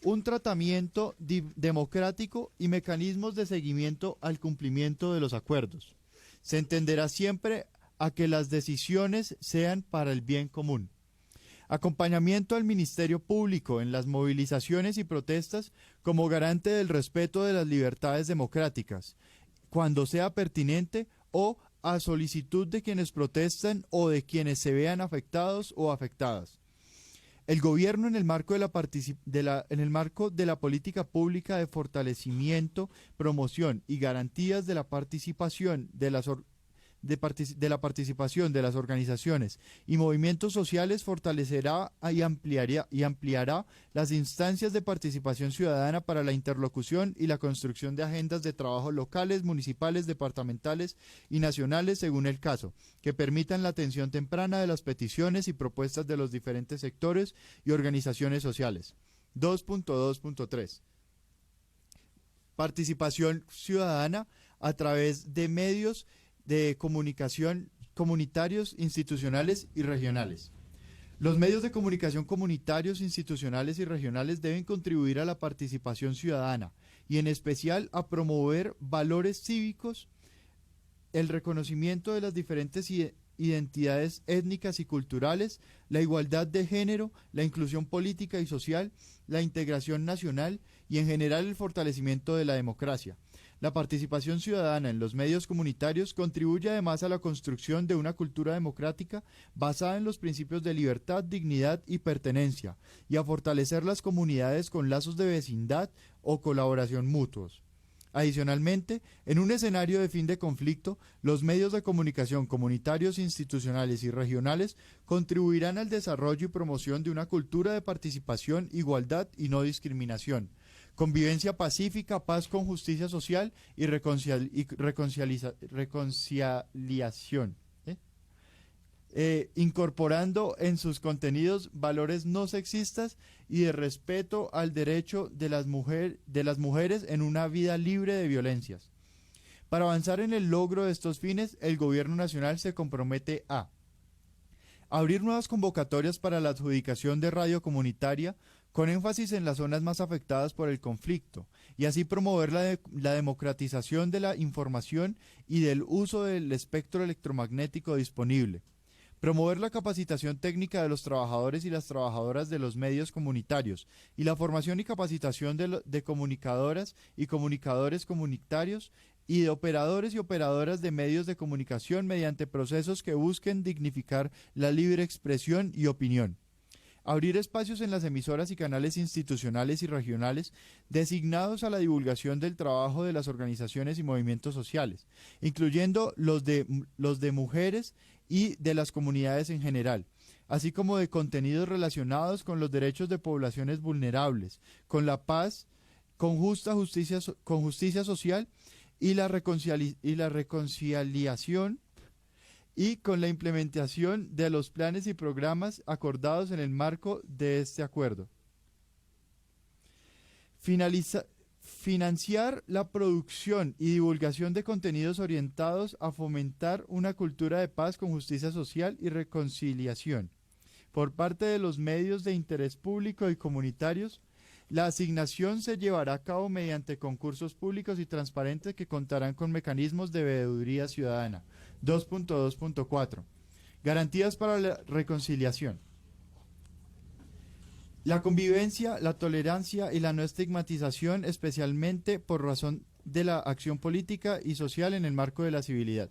un tratamiento democrático y mecanismos de seguimiento al cumplimiento de los acuerdos. Se entenderá siempre a que las decisiones sean para el bien común. Acompañamiento al Ministerio Público en las movilizaciones y protestas como garante del respeto de las libertades democráticas, cuando sea pertinente o a solicitud de quienes protestan o de quienes se vean afectados o afectadas. El gobierno, en el marco de la política pública de fortalecimiento, promoción y garantías de la participación de la participación de las organizaciones y movimientos sociales, fortalecerá y ampliará las instancias de participación ciudadana para la interlocución y la construcción de agendas de trabajo locales, municipales, departamentales y nacionales según el caso, que permitan la atención temprana de las peticiones y propuestas de los diferentes sectores y organizaciones sociales. 2.2.3. Participación ciudadana a través de medios de comunicación comunitarios, institucionales y regionales. Los medios de comunicación comunitarios, institucionales y regionales deben contribuir a la participación ciudadana y en especial a promover valores cívicos, el reconocimiento de las diferentes identidades étnicas y culturales, la igualdad de género, la inclusión política y social, la integración nacional y en general el fortalecimiento de la democracia. La participación ciudadana en los medios comunitarios contribuye además a la construcción de una cultura democrática basada en los principios de libertad, dignidad y pertenencia, y a fortalecer las comunidades con lazos de vecindad o colaboración mutuos. Adicionalmente, en un escenario de fin de conflicto, los medios de comunicación comunitarios, institucionales y regionales contribuirán al desarrollo y promoción de una cultura de participación, igualdad y no discriminación, convivencia pacífica, paz con justicia social y reconciliación. Incorporando en sus contenidos valores no sexistas y de respeto al derecho de las mujeres en una vida libre de violencias. Para avanzar en el logro de estos fines, el Gobierno Nacional se compromete a abrir nuevas convocatorias para la adjudicación de radio comunitaria con énfasis en las zonas más afectadas por el conflicto, y así promover la democratización de la información y del uso del espectro electromagnético disponible. Promover la capacitación técnica de los trabajadores y las trabajadoras de los medios comunitarios y la formación y capacitación de comunicadoras y comunicadores comunitarios y de operadores y operadoras de medios de comunicación mediante procesos que busquen dignificar la libre expresión y opinión. Abrir espacios en las emisoras y canales institucionales y regionales designados a la divulgación del trabajo de las organizaciones y movimientos sociales, incluyendo los de mujeres y de las comunidades en general, así como de contenidos relacionados con los derechos de poblaciones vulnerables, con la paz, con justicia social y la reconciliación, y con la implementación de los planes y programas acordados en el marco de este acuerdo. Financiar la producción y divulgación de contenidos orientados a fomentar una cultura de paz con justicia social y reconciliación. Por parte de los medios de interés público y comunitarios, la asignación se llevará a cabo mediante concursos públicos y transparentes que contarán con mecanismos de veeduría ciudadana. 2.2.4. Garantías para la reconciliación. La convivencia, la tolerancia y la no estigmatización, especialmente por razón de la acción política y social en el marco de la civilidad.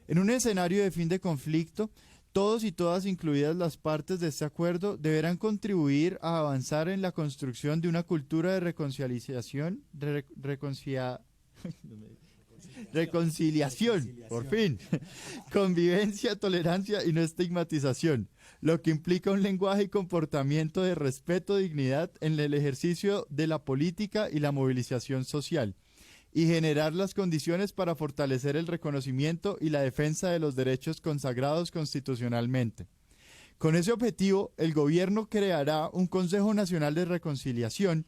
En un escenario de fin de conflicto, todos y todas, incluidas las partes de este acuerdo, deberán contribuir a avanzar en la construcción de una cultura de reconciliación, por fin, convivencia, tolerancia y no estigmatización, lo que implica un lenguaje y comportamiento de respeto, dignidad en el ejercicio de la política y la movilización social, y generar las condiciones para fortalecer el reconocimiento y la defensa de los derechos consagrados constitucionalmente. Con ese objetivo, el gobierno creará un Consejo Nacional de Reconciliación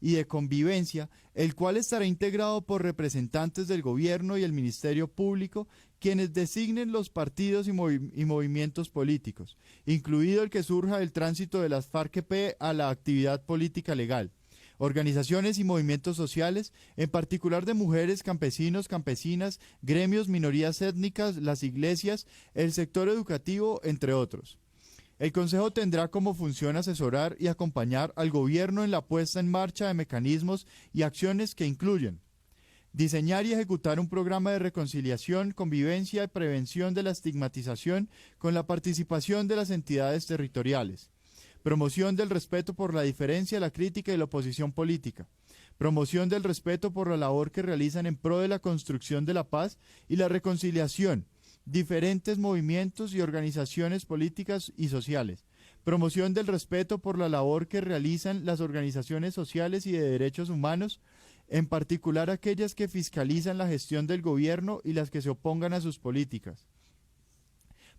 y de Convivencia, el cual estará integrado por representantes del gobierno y el Ministerio Público, quienes designen los partidos y movimientos políticos, incluido el que surja del tránsito de las FARC-EP a la actividad política legal, organizaciones y movimientos sociales, en particular de mujeres, campesinos, campesinas, gremios, minorías étnicas, las iglesias, el sector educativo, entre otros. El Consejo tendrá como función asesorar y acompañar al gobierno en la puesta en marcha de mecanismos y acciones que incluyen diseñar y ejecutar un programa de reconciliación, convivencia y prevención de la estigmatización con la participación de las entidades territoriales, promoción del respeto por la diferencia, la crítica y la oposición política, promoción del respeto por la labor que realizan en pro de la construcción de la paz y la reconciliación, diferentes movimientos y organizaciones políticas y sociales, promoción del respeto por la labor que realizan las organizaciones sociales y de derechos humanos, en particular aquellas que fiscalizan la gestión del gobierno y las que se opongan a sus políticas.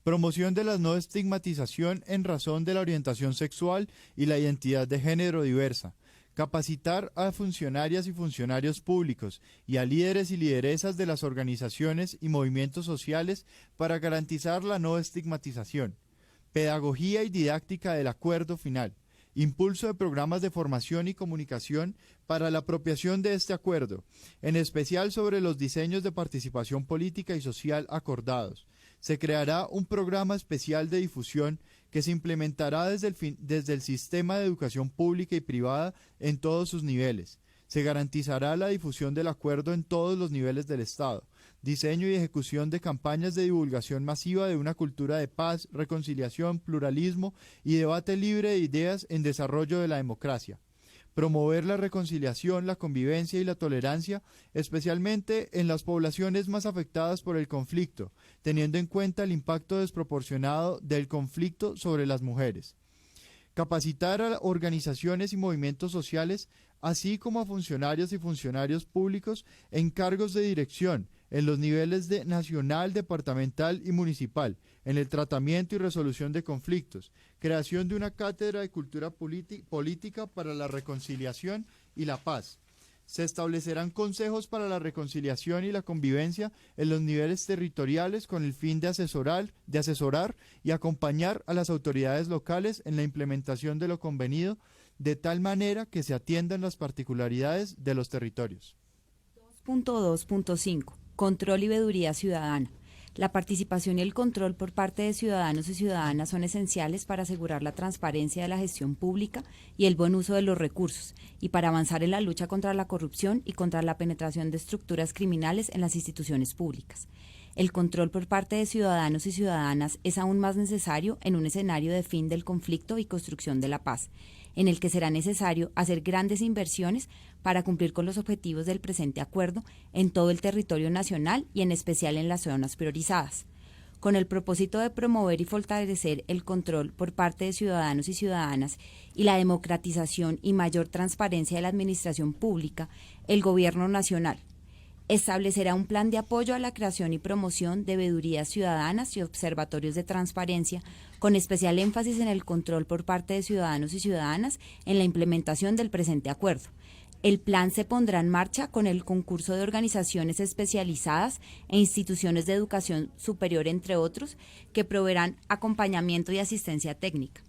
Promoción de la no estigmatización en razón de la orientación sexual y la identidad de género diversa. Capacitar a funcionarias y funcionarios públicos y a líderes y lideresas de las organizaciones y movimientos sociales para garantizar la no estigmatización. Pedagogía y didáctica del acuerdo final. Impulso de programas de formación y comunicación para la apropiación de este acuerdo, en especial sobre los diseños de participación política y social acordados. Se creará un programa especial de difusión que se implementará desde el sistema de educación pública y privada en todos sus niveles. Se garantizará la difusión del acuerdo en todos los niveles del Estado, diseño y ejecución de campañas de divulgación masiva de una cultura de paz, reconciliación, pluralismo y debate libre de ideas en desarrollo de la democracia. Promover la reconciliación, la convivencia y la tolerancia, especialmente en las poblaciones más afectadas por el conflicto, teniendo en cuenta el impacto desproporcionado del conflicto sobre las mujeres. Capacitar a organizaciones y movimientos sociales, así como a funcionarios y funcionarios públicos en cargos de dirección, en los niveles de nacional, departamental y municipal, en el tratamiento y resolución de conflictos, creación de una cátedra de cultura política para la reconciliación y la paz. Se establecerán consejos para la reconciliación y la convivencia en los niveles territoriales con el fin de asesorar y acompañar a las autoridades locales en la implementación de lo convenido, de tal manera que se atiendan las particularidades de los territorios. 2.2.5 Control y veeduría ciudadana. La participación y el control por parte de ciudadanos y ciudadanas son esenciales para asegurar la transparencia de la gestión pública y el buen uso de los recursos, y para avanzar en la lucha contra la corrupción y contra la penetración de estructuras criminales en las instituciones públicas. El control por parte de ciudadanos y ciudadanas es aún más necesario en un escenario de fin del conflicto y construcción de la paz, en el que será necesario hacer grandes inversiones para cumplir con los objetivos del presente acuerdo en todo el territorio nacional y en especial en las zonas priorizadas. Con el propósito de promover y fortalecer el control por parte de ciudadanos y ciudadanas y la democratización y mayor transparencia de la administración pública, el Gobierno Nacional establecerá un plan de apoyo a la creación y promoción de veedurías ciudadanas y observatorios de transparencia, con especial énfasis en el control por parte de ciudadanos y ciudadanas en la implementación del presente acuerdo. El plan se pondrá en marcha con el concurso de organizaciones especializadas e instituciones de educación superior, entre otros, que proveerán acompañamiento y asistencia técnica.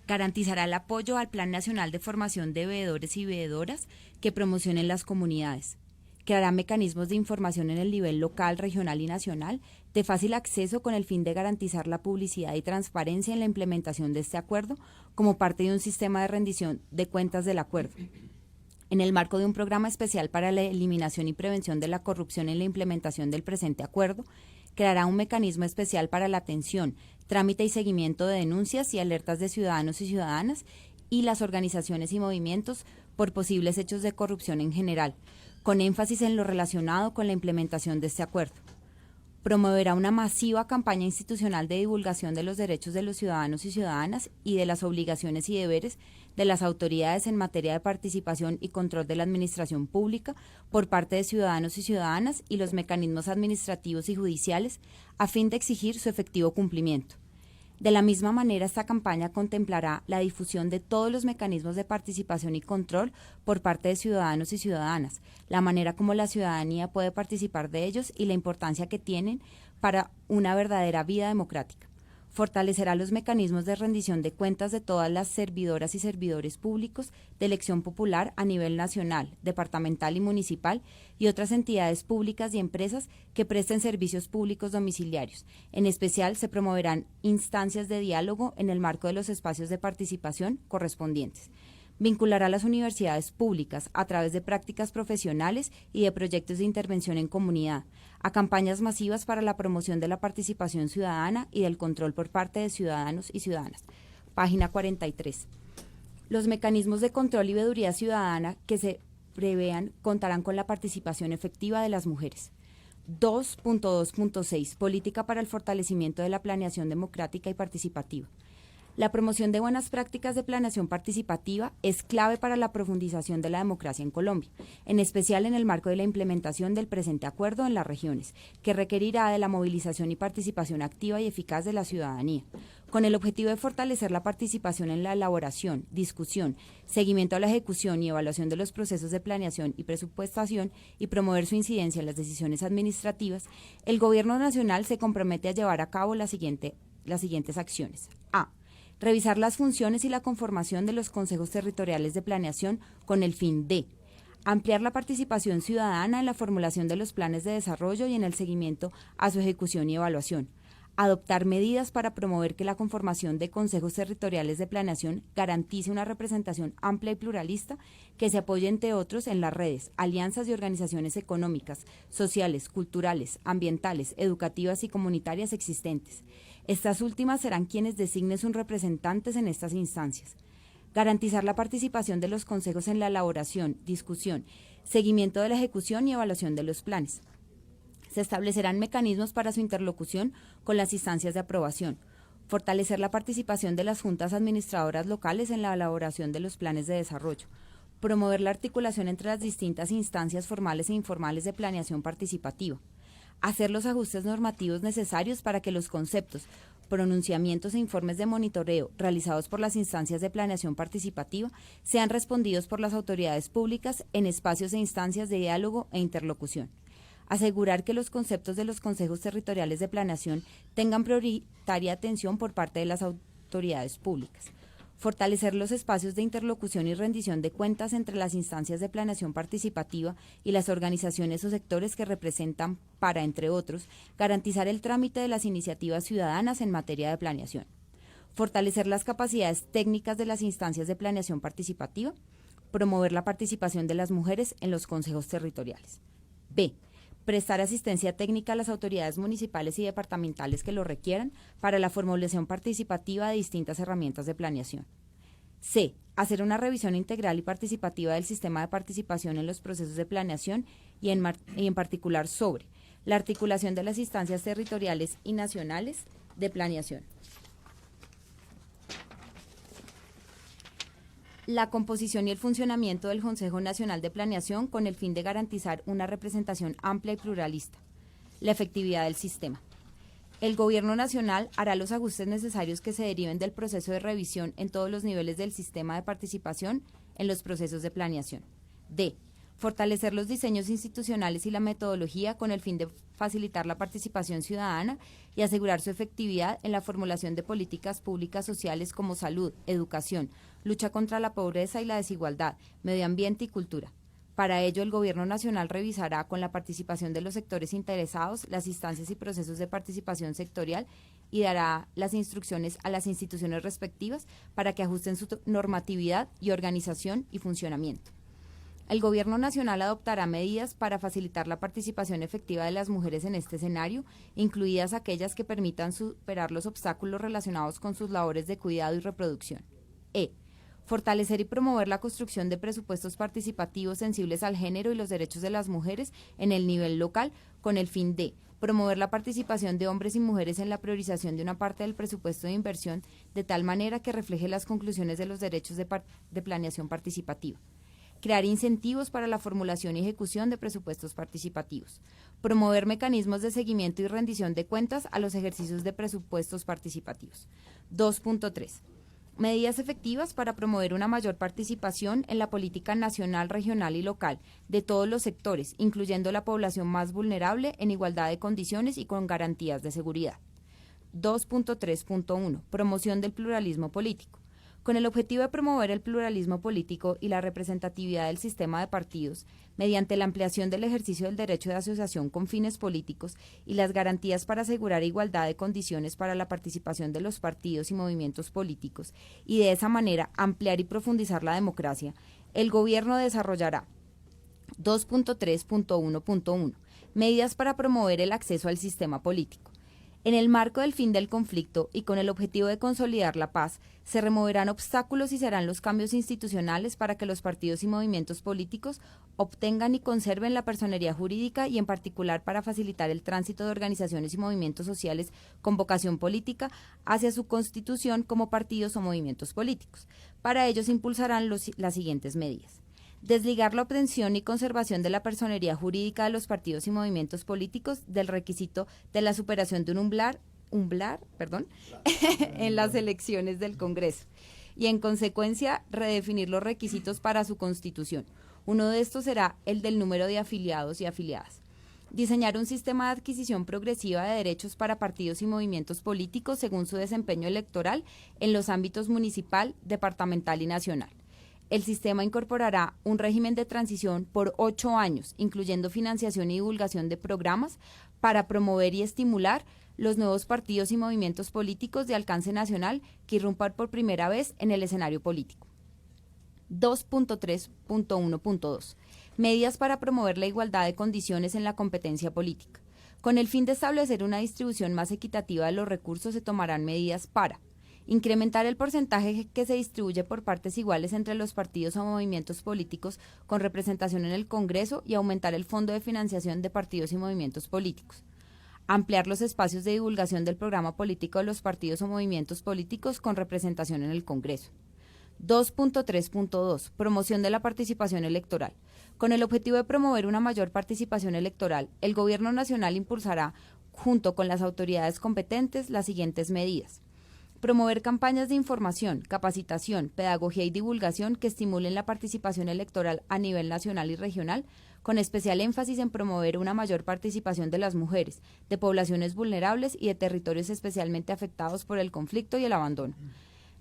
Garantizará el apoyo al Plan Nacional de Formación de Veedores y Veedoras que promocionen las comunidades. Creará mecanismos de información en el nivel local, regional y nacional de fácil acceso con el fin de garantizar la publicidad y transparencia en la implementación de este acuerdo como parte de un sistema de rendición de cuentas del acuerdo. En el marco de un programa especial para la eliminación y prevención de la corrupción en la implementación del presente acuerdo, creará un mecanismo especial para la atención, trámite y seguimiento de denuncias y alertas de ciudadanos y ciudadanas y las organizaciones y movimientos por posibles hechos de corrupción en general, con énfasis en lo relacionado con la implementación de este acuerdo. Promoverá una masiva campaña institucional de divulgación de los derechos de los ciudadanos y ciudadanas y de las obligaciones y deberes de las autoridades en materia de participación y control de la administración pública por parte de ciudadanos y ciudadanas y los mecanismos administrativos y judiciales a fin de exigir su efectivo cumplimiento. De la misma manera, esta campaña contemplará la difusión de todos los mecanismos de participación y control por parte de ciudadanos y ciudadanas, la manera como la ciudadanía puede participar de ellos y la importancia que tienen para una verdadera vida democrática. Fortalecerá los mecanismos de rendición de cuentas de todas las servidoras y servidores públicos de elección popular a nivel nacional, departamental y municipal y otras entidades públicas y empresas que presten servicios públicos domiciliarios. En especial, se promoverán instancias de diálogo en el marco de los espacios de participación correspondientes. Vinculará a las universidades públicas a través de prácticas profesionales y de proyectos de intervención en comunidad, a campañas masivas para la promoción de la participación ciudadana y del control por parte de ciudadanos y ciudadanas. Página 43. Los mecanismos de control y veeduría ciudadana que se prevean contarán con la participación efectiva de las mujeres. 2.2.6 Política para el fortalecimiento de la planeación democrática y participativa. La promoción de buenas prácticas de planeación participativa es clave para la profundización de la democracia en Colombia, en especial en el marco de la implementación del presente acuerdo en las regiones, que requerirá de la movilización y participación activa y eficaz de la ciudadanía, con el objetivo de fortalecer la participación en la elaboración, discusión, seguimiento a la ejecución y evaluación de los procesos de planeación y presupuestación y promover su incidencia en las decisiones administrativas. El Gobierno Nacional se compromete a llevar a cabo las siguientes acciones. A. Revisar las funciones y la conformación de los consejos territoriales de planeación con el fin de ampliar la participación ciudadana en la formulación de los planes de desarrollo y en el seguimiento a su ejecución y evaluación, Adoptar medidas para promover que la conformación de consejos territoriales de planeación garantice una representación amplia y pluralista que se apoye, entre otros, en las redes, alianzas y organizaciones económicas, sociales, culturales, ambientales, educativas y comunitarias existentes. Estas últimas serán quienes designen sus representantes en estas instancias. Garantizar la participación de los consejos en la elaboración, discusión, seguimiento de la ejecución y evaluación de los planes. Se establecerán mecanismos para su interlocución con las instancias de aprobación. Fortalecer la participación de las juntas administradoras locales en la elaboración de los planes de desarrollo. Promover la articulación entre las distintas instancias formales e informales de planeación participativa. Hacer los ajustes normativos necesarios para que los conceptos, pronunciamientos e informes de monitoreo realizados por las instancias de planeación participativa sean respondidos por las autoridades públicas en espacios e instancias de diálogo e interlocución. Asegurar que los conceptos de los consejos territoriales de planeación tengan prioritaria atención por parte de las autoridades públicas. Fortalecer los espacios de interlocución y rendición de cuentas entre las instancias de planeación participativa y las organizaciones o sectores que representan para, entre otros, garantizar el trámite de las iniciativas ciudadanas en materia de planeación. Fortalecer las capacidades técnicas de las instancias de planeación participativa. Promover la participación de las mujeres en los consejos territoriales. B. Prestar asistencia técnica a las autoridades municipales y departamentales que lo requieran para la formulación participativa de distintas herramientas de planeación. C. Hacer una revisión integral y participativa del sistema de participación en los procesos de planeación y en particular sobre la articulación de las instancias territoriales y nacionales de planeación. La composición y el funcionamiento del Consejo Nacional de Planeación con el fin de garantizar una representación amplia y pluralista. La efectividad del sistema. El Gobierno Nacional hará los ajustes necesarios que se deriven del proceso de revisión en todos los niveles del sistema de participación en los procesos de planeación. D. Fortalecer los diseños institucionales y la metodología con el fin de facilitar la participación ciudadana y asegurar su efectividad en la formulación de políticas públicas sociales como salud, educación, lucha contra la pobreza y la desigualdad, medio ambiente y cultura. Para ello, el Gobierno Nacional revisará, con la participación de los sectores interesados, las instancias y procesos de participación sectorial y dará las instrucciones a las instituciones respectivas para que ajusten su normatividad y organización y funcionamiento. El Gobierno Nacional adoptará medidas para facilitar la participación efectiva de las mujeres en este escenario, incluidas aquellas que permitan superar los obstáculos relacionados con sus labores de cuidado y reproducción. E. Fortalecer y promover la construcción de presupuestos participativos sensibles al género y los derechos de las mujeres en el nivel local, con el fin de promover la participación de hombres y mujeres en la priorización de una parte del presupuesto de inversión de tal manera que refleje las conclusiones de los derechos de planeación participativa. Crear incentivos para la formulación y ejecución de presupuestos participativos. Promover mecanismos de seguimiento y rendición de cuentas a los ejercicios de presupuestos participativos. 2.3. Medidas efectivas para promover una mayor participación en la política nacional, regional y local de todos los sectores, incluyendo la población más vulnerable, en igualdad de condiciones y con garantías de seguridad. 2.3.1. Promoción del pluralismo político. Con el objetivo de promover el pluralismo político y la representatividad del sistema de partidos, mediante la ampliación del ejercicio del derecho de asociación con fines políticos y las garantías para asegurar igualdad de condiciones para la participación de los partidos y movimientos políticos, y de esa manera ampliar y profundizar la democracia, el Gobierno desarrollará 2.3.1.1. Medidas para promover el acceso al sistema político. En el marco del fin del conflicto y con el objetivo de consolidar la paz, se removerán obstáculos y se harán los cambios institucionales para que los partidos y movimientos políticos obtengan y conserven la personería jurídica y en particular para facilitar el tránsito de organizaciones y movimientos sociales con vocación política hacia su constitución como partidos o movimientos políticos. Para ello se impulsarán las siguientes medidas. Desligar la obtención y conservación de la personería jurídica de los partidos y movimientos políticos del requisito de la superación de un umbral en las elecciones del Congreso y, en consecuencia, redefinir los requisitos para su constitución. Uno de estos será el del número de afiliados y afiliadas. Diseñar un sistema de adquisición progresiva de derechos para partidos y movimientos políticos según su desempeño electoral en los ámbitos municipal, departamental y nacional. El sistema incorporará un régimen de transición por 8 años, incluyendo financiación y divulgación de programas para promover y estimular los nuevos partidos y movimientos políticos de alcance nacional que irrumpan por primera vez en el escenario político. 2.3.1.2. Medidas para promover la igualdad de condiciones en la competencia política. Con el fin de establecer una distribución más equitativa de los recursos, se tomarán medidas para incrementar el porcentaje que se distribuye por partes iguales entre los partidos o movimientos políticos con representación en el Congreso y aumentar el fondo de financiación de partidos y movimientos políticos. Ampliar los espacios de divulgación del programa político de los partidos o movimientos políticos con representación en el Congreso. 2.3.2. Promoción de la participación electoral. Con el objetivo de promover una mayor participación electoral, el Gobierno Nacional impulsará, junto con las autoridades competentes, las siguientes medidas. Promover campañas de información, capacitación, pedagogía y divulgación que estimulen la participación electoral a nivel nacional y regional, con especial énfasis en promover una mayor participación de las mujeres, de poblaciones vulnerables y de territorios especialmente afectados por el conflicto y el abandono.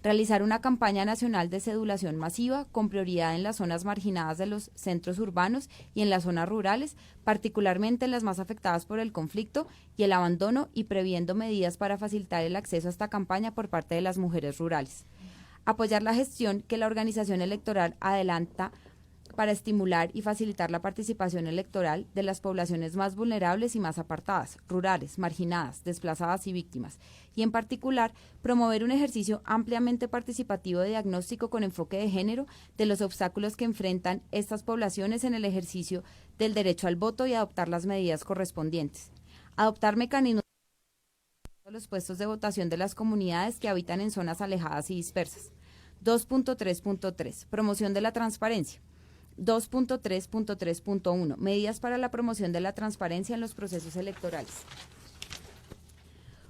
Realizar una campaña nacional de cedulación masiva con prioridad en las zonas marginadas de los centros urbanos y en las zonas rurales, particularmente en las más afectadas por el conflicto y el abandono, y previendo medidas para facilitar el acceso a esta campaña por parte de las mujeres rurales. Apoyar la gestión que la organización electoral adelanta para estimular y facilitar la participación electoral de las poblaciones más vulnerables y más apartadas, rurales, marginadas, desplazadas y víctimas, y en particular promover un ejercicio ampliamente participativo de diagnóstico con enfoque de género de los obstáculos que enfrentan estas poblaciones en el ejercicio del derecho al voto y adoptar las medidas correspondientes. Adoptar mecanismos de los puestos de votación de las comunidades que habitan en zonas alejadas y dispersas. 2.3.3. Promoción de la transparencia. 2.3.3.1. Medidas para la promoción de la transparencia en los procesos electorales.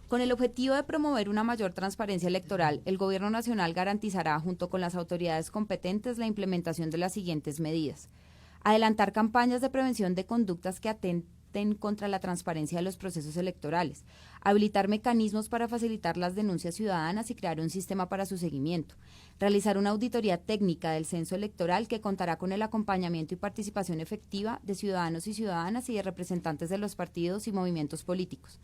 Con el objetivo de promover una mayor transparencia electoral, el Gobierno Nacional garantizará, junto con las autoridades competentes, la implementación de las siguientes medidas. Adelantar campañas de prevención de conductas que atenten contra la transparencia de los procesos electorales, habilitar mecanismos para facilitar las denuncias ciudadanas y crear un sistema para su seguimiento, realizar una auditoría técnica del censo electoral que contará con el acompañamiento y participación efectiva de ciudadanos y ciudadanas y de representantes de los partidos y movimientos políticos,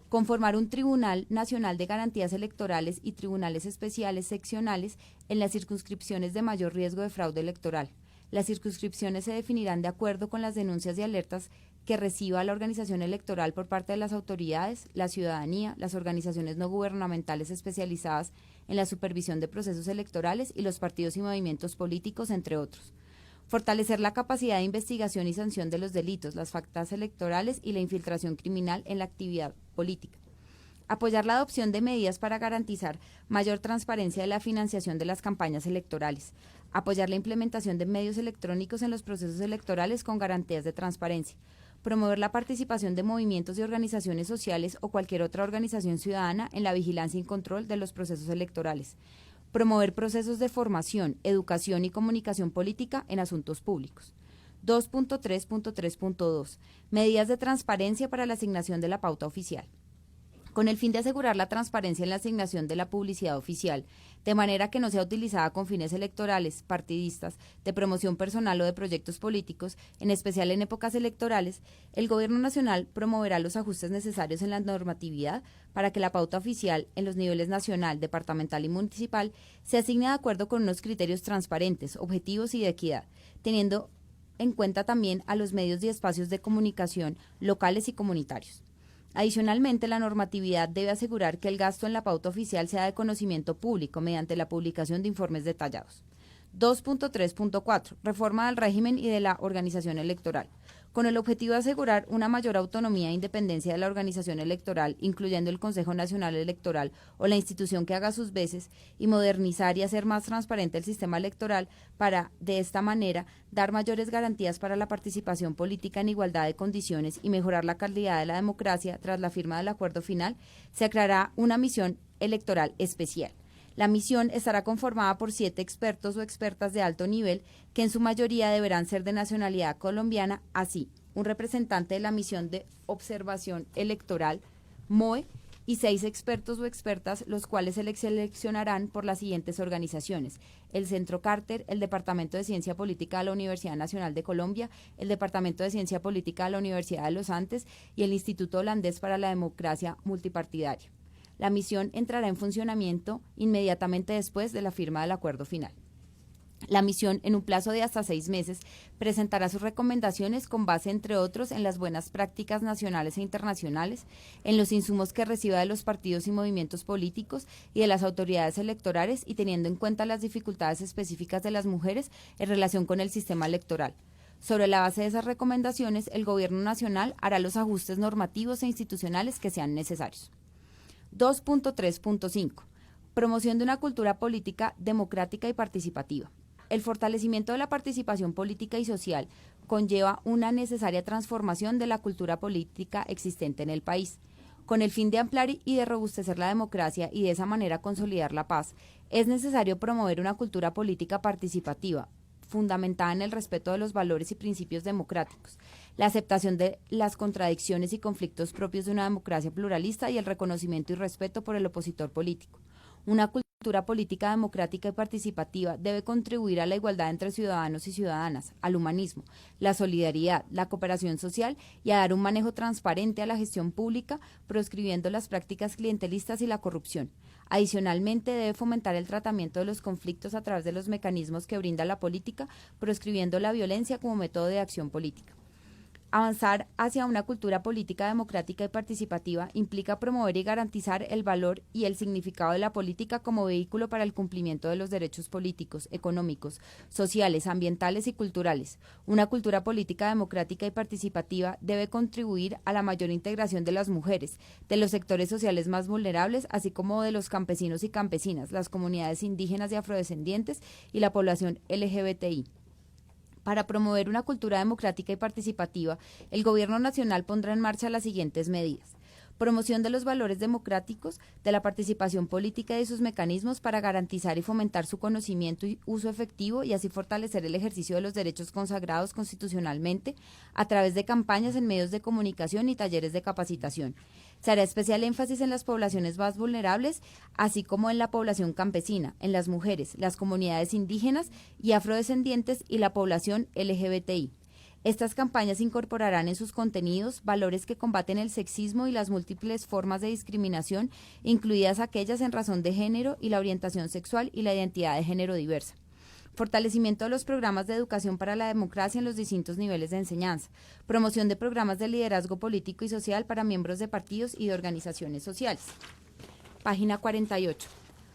conformar un Tribunal Nacional de Garantías Electorales y tribunales especiales seccionales en las circunscripciones de mayor riesgo de fraude electoral. Las circunscripciones se definirán de acuerdo con las denuncias y alertas que reciba la organización electoral por parte de las autoridades, la ciudadanía, las organizaciones no gubernamentales especializadas en la supervisión de procesos electorales y los partidos y movimientos políticos, entre otros. Fortalecer la capacidad de investigación y sanción de los delitos, las faltas electorales y la infiltración criminal en la actividad política. Apoyar la adopción de medidas para garantizar mayor transparencia de la financiación de las campañas electorales. Apoyar la implementación de medios electrónicos en los procesos electorales con garantías de transparencia. Promover la participación de movimientos y organizaciones sociales o cualquier otra organización ciudadana en la vigilancia y control de los procesos electorales. Promover procesos de formación, educación y comunicación política en asuntos públicos. 2.3.3.2. Medidas de transparencia para la asignación de la pauta oficial. Con el fin de asegurar la transparencia en la asignación de la publicidad oficial, de manera que no sea utilizada con fines electorales, partidistas, de promoción personal o de proyectos políticos, en especial en épocas electorales, el Gobierno Nacional promoverá los ajustes necesarios en la normatividad para que la pauta oficial en los niveles nacional, departamental y municipal se asigne de acuerdo con unos criterios transparentes, objetivos y de equidad, teniendo en cuenta también a los medios y espacios de comunicación locales y comunitarios. Adicionalmente, la normatividad debe asegurar que el gasto en la pauta oficial sea de conocimiento público mediante la publicación de informes detallados. 2.3.4. Reforma del régimen y de la organización electoral. Con el objetivo de asegurar una mayor autonomía e independencia de la organización electoral, incluyendo el Consejo Nacional Electoral o la institución que haga sus veces, y modernizar y hacer más transparente el sistema electoral para, de esta manera, dar mayores garantías para la participación política en igualdad de condiciones y mejorar la calidad de la democracia tras la firma del acuerdo final, se creará una misión electoral especial. La misión estará conformada por 7 expertos o expertas de alto nivel que en su mayoría deberán ser de nacionalidad colombiana, así un representante de la Misión de Observación Electoral, MOE, y 6 expertos o expertas, los cuales se seleccionarán por las siguientes organizaciones: el Centro Carter, el Departamento de Ciencia Política de la Universidad Nacional de Colombia, el Departamento de Ciencia Política de la Universidad de los Andes y el Instituto Holandés para la Democracia Multipartidaria. La misión entrará en funcionamiento inmediatamente después de la firma del acuerdo final. La misión, en un plazo de hasta 6 meses, presentará sus recomendaciones con base, entre otros, en las buenas prácticas nacionales e internacionales, en los insumos que reciba de los partidos y movimientos políticos y de las autoridades electorales, y teniendo en cuenta las dificultades específicas de las mujeres en relación con el sistema electoral. Sobre la base de esas recomendaciones, el Gobierno Nacional hará los ajustes normativos e institucionales que sean necesarios. 2.3.5. Promoción de una cultura política democrática y participativa. El fortalecimiento de la participación política y social conlleva una necesaria transformación de la cultura política existente en el país. Con el fin de ampliar y de robustecer la democracia y de esa manera consolidar la paz, es necesario promover una cultura política participativa, fundamentada en el respeto de los valores y principios democráticos, la aceptación de las contradicciones y conflictos propios de una democracia pluralista y el reconocimiento y respeto por el opositor político. Una cultura política democrática y participativa debe contribuir a la igualdad entre ciudadanos y ciudadanas, al humanismo, la solidaridad, la cooperación social y a dar un manejo transparente a la gestión pública, proscribiendo las prácticas clientelistas y la corrupción. Adicionalmente, debe fomentar el tratamiento de los conflictos a través de los mecanismos que brinda la política, proscribiendo la violencia como método de acción política. Avanzar hacia una cultura política democrática y participativa implica promover y garantizar el valor y el significado de la política como vehículo para el cumplimiento de los derechos políticos, económicos, sociales, ambientales y culturales. Una cultura política democrática y participativa debe contribuir a la mayor integración de las mujeres, de los sectores sociales más vulnerables, así como de los campesinos y campesinas, las comunidades indígenas y afrodescendientes y la población LGBTI. Para promover una cultura democrática y participativa, el Gobierno Nacional pondrá en marcha las siguientes medidas: promoción de los valores democráticos, de la participación política y de sus mecanismos para garantizar y fomentar su conocimiento y uso efectivo y así fortalecer el ejercicio de los derechos consagrados constitucionalmente a través de campañas en medios de comunicación y talleres de capacitación. Se hará especial énfasis en las poblaciones más vulnerables, así como en la población campesina, en las mujeres, las comunidades indígenas y afrodescendientes y la población LGBTI. Estas campañas incorporarán en sus contenidos valores que combaten el sexismo y las múltiples formas de discriminación, incluidas aquellas en razón de género y la orientación sexual y la identidad de género diversa. Fortalecimiento de los programas de educación para la democracia en los distintos niveles de enseñanza. Promoción de programas de liderazgo político y social para miembros de partidos y de organizaciones sociales. Página 48.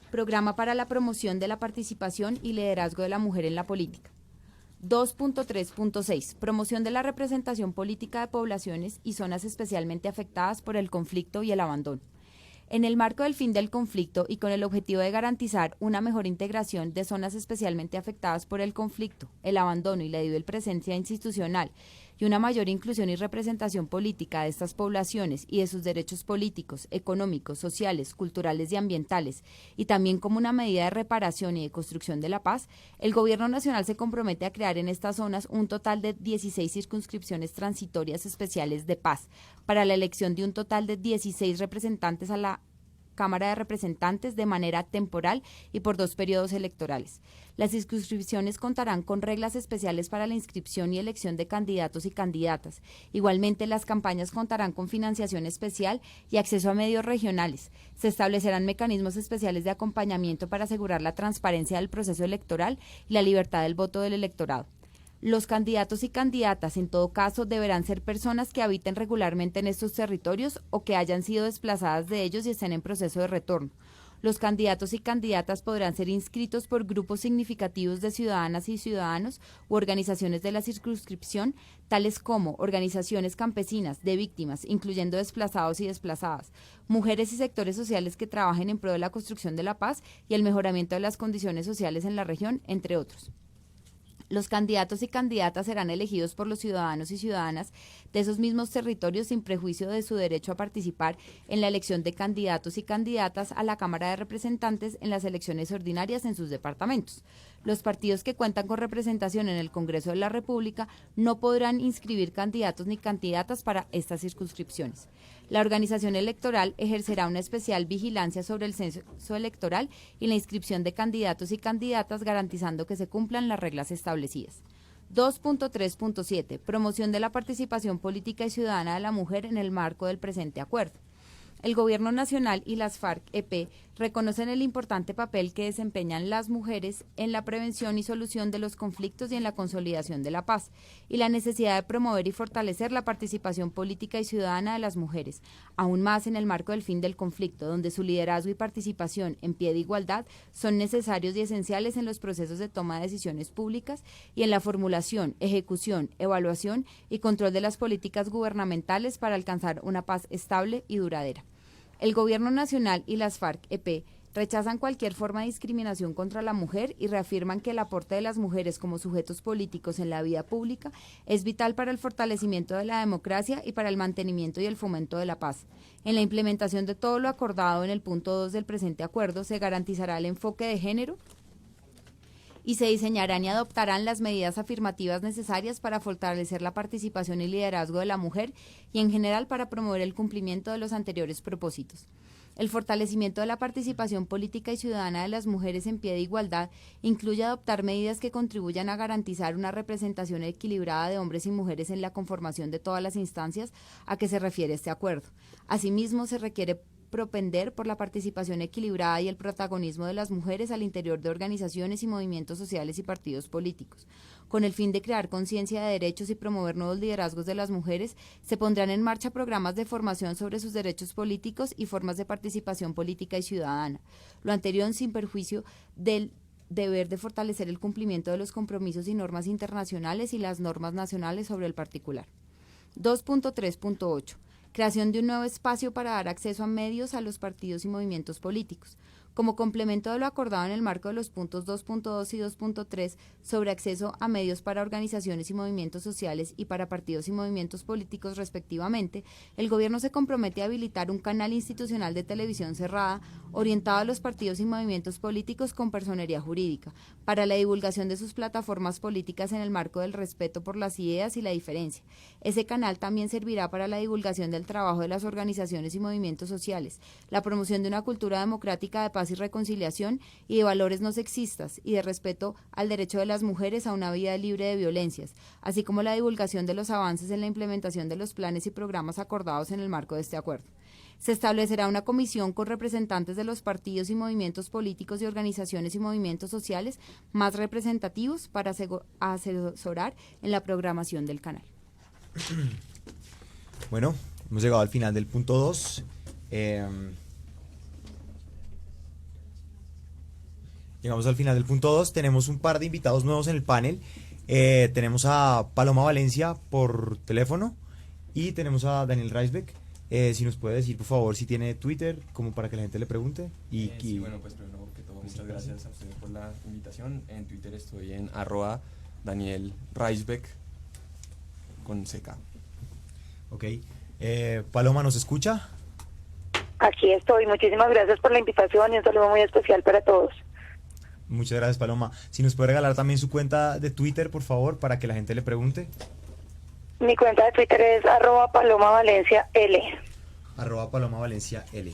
Programa para la promoción de la participación y liderazgo de la mujer en la política. 2.3.6. Promoción de la representación política de poblaciones y zonas especialmente afectadas por el conflicto y el abandono. En el marco del fin del conflicto y con el objetivo de garantizar una mejor integración de zonas especialmente afectadas por el conflicto, el abandono y la débil presencia institucional, y una mayor inclusión y representación política de estas poblaciones y de sus derechos políticos, económicos, sociales, culturales y ambientales, y también como una medida de reparación y de construcción de la paz, el Gobierno Nacional se compromete a crear en estas zonas un total de 16 circunscripciones transitorias especiales de paz, para la elección de un total de 16 representantes a la Cámara de Representantes de manera temporal y por 2 periodos electorales. Las circunscripciones contarán con reglas especiales para la inscripción y elección de candidatos y candidatas. Igualmente, las campañas contarán con financiación especial y acceso a medios regionales. Se establecerán mecanismos especiales de acompañamiento para asegurar la transparencia del proceso electoral y la libertad del voto del electorado. Los candidatos y candidatas, en todo caso, deberán ser personas que habiten regularmente en estos territorios o que hayan sido desplazadas de ellos y estén en proceso de retorno. Los candidatos y candidatas podrán ser inscritos por grupos significativos de ciudadanas y ciudadanos u organizaciones de la circunscripción, tales como organizaciones campesinas, de víctimas, incluyendo desplazados y desplazadas, mujeres y sectores sociales que trabajen en pro de la construcción de la paz y el mejoramiento de las condiciones sociales en la región, entre otros. Los candidatos y candidatas serán elegidos por los ciudadanos y ciudadanas de esos mismos territorios sin prejuicio de su derecho a participar en la elección de candidatos y candidatas a la Cámara de Representantes en las elecciones ordinarias en sus departamentos. los partidos que cuentan con representación en el Congreso de la República no podrán inscribir candidatos ni candidatas para estas circunscripciones. La organización electoral ejercerá una especial vigilancia sobre el censo electoral y la inscripción de candidatos y candidatas, garantizando que se cumplan las reglas establecidas. 2.3.7. Promoción de la participación política y ciudadana de la mujer en el marco del presente acuerdo. El Gobierno Nacional y las FARC-EP reconocen el importante papel que desempeñan las mujeres en la prevención y solución de los conflictos y en la consolidación de la paz, y la necesidad de promover y fortalecer la participación política y ciudadana de las mujeres, aún más en el marco del fin del conflicto, donde su liderazgo y participación en pie de igualdad son necesarios y esenciales en los procesos de toma de decisiones públicas y en la formulación, ejecución, evaluación y control de las políticas gubernamentales para alcanzar una paz estable y duradera. El Gobierno Nacional y las FARC-EP rechazan cualquier forma de discriminación contra la mujer y reafirman que el aporte de las mujeres como sujetos políticos en la vida pública es vital para el fortalecimiento de la democracia y para el mantenimiento y el fomento de la paz. En la implementación de todo lo acordado en el punto 2 del presente acuerdo se garantizará el enfoque de género y se diseñarán y adoptarán las medidas afirmativas necesarias para fortalecer la participación y liderazgo de la mujer y en general para promover el cumplimiento de los anteriores propósitos. El fortalecimiento de la participación política y ciudadana de las mujeres en pie de igualdad incluye adoptar medidas que contribuyan a garantizar una representación equilibrada de hombres y mujeres en la conformación de todas las instancias a que se refiere este acuerdo. Asimismo, se requiere propender por la participación equilibrada y el protagonismo de las mujeres al interior de organizaciones y movimientos sociales y partidos políticos. Con el fin de crear conciencia de derechos y promover nuevos liderazgos de las mujeres, se pondrán en marcha programas de formación sobre sus derechos políticos y formas de participación política y ciudadana. Lo anterior sin perjuicio del deber de fortalecer el cumplimiento de los compromisos y normas internacionales y las normas nacionales sobre el particular. 2.3.8. Creación de un nuevo espacio para dar acceso a medios a los partidos y movimientos políticos. Como complemento de lo acordado en el marco de los puntos 2.2 y 2.3 sobre acceso a medios para organizaciones y movimientos sociales y para partidos y movimientos políticos respectivamente, el Gobierno se compromete a habilitar un canal institucional de televisión cerrada orientado a los partidos y movimientos políticos con personería jurídica, para la divulgación de sus plataformas políticas en el marco del respeto por las ideas y la diferencia. Ese canal también servirá para la divulgación del trabajo de las organizaciones y movimientos sociales, la promoción de una cultura democrática de paz y reconciliación y de valores no sexistas y de respeto al derecho de las mujeres a una vida libre de violencias, así como la divulgación de los avances en la implementación de los planes y programas acordados en el marco de este acuerdo. Se establecerá una comisión con representantes de los partidos y movimientos políticos y organizaciones y movimientos sociales más representativos para asesorar en la programación del canal. Bueno, hemos llegado al final del punto 2. Llegamos al final del punto 2. Tenemos un par de invitados nuevos en el panel. Tenemos a Paloma Valencia por teléfono y tenemos a Daniel Reisbeck. Si nos puede decir, por favor, si tiene Twitter, como para que la gente le pregunte. Sí, bueno, pues primero que todo, muchas gracias a ustedes por la invitación. En Twitter estoy en @Daniel Reisbeck con CK. Ok. Paloma, ¿nos escucha? Aquí estoy. Muchísimas gracias por la invitación y un saludo muy especial para todos. Muchas gracias, Paloma. Si nos puede regalar también su cuenta de Twitter, por favor, para que la gente le pregunte. Mi cuenta de Twitter es @PalomaValenciaL. @PalomaValenciaL.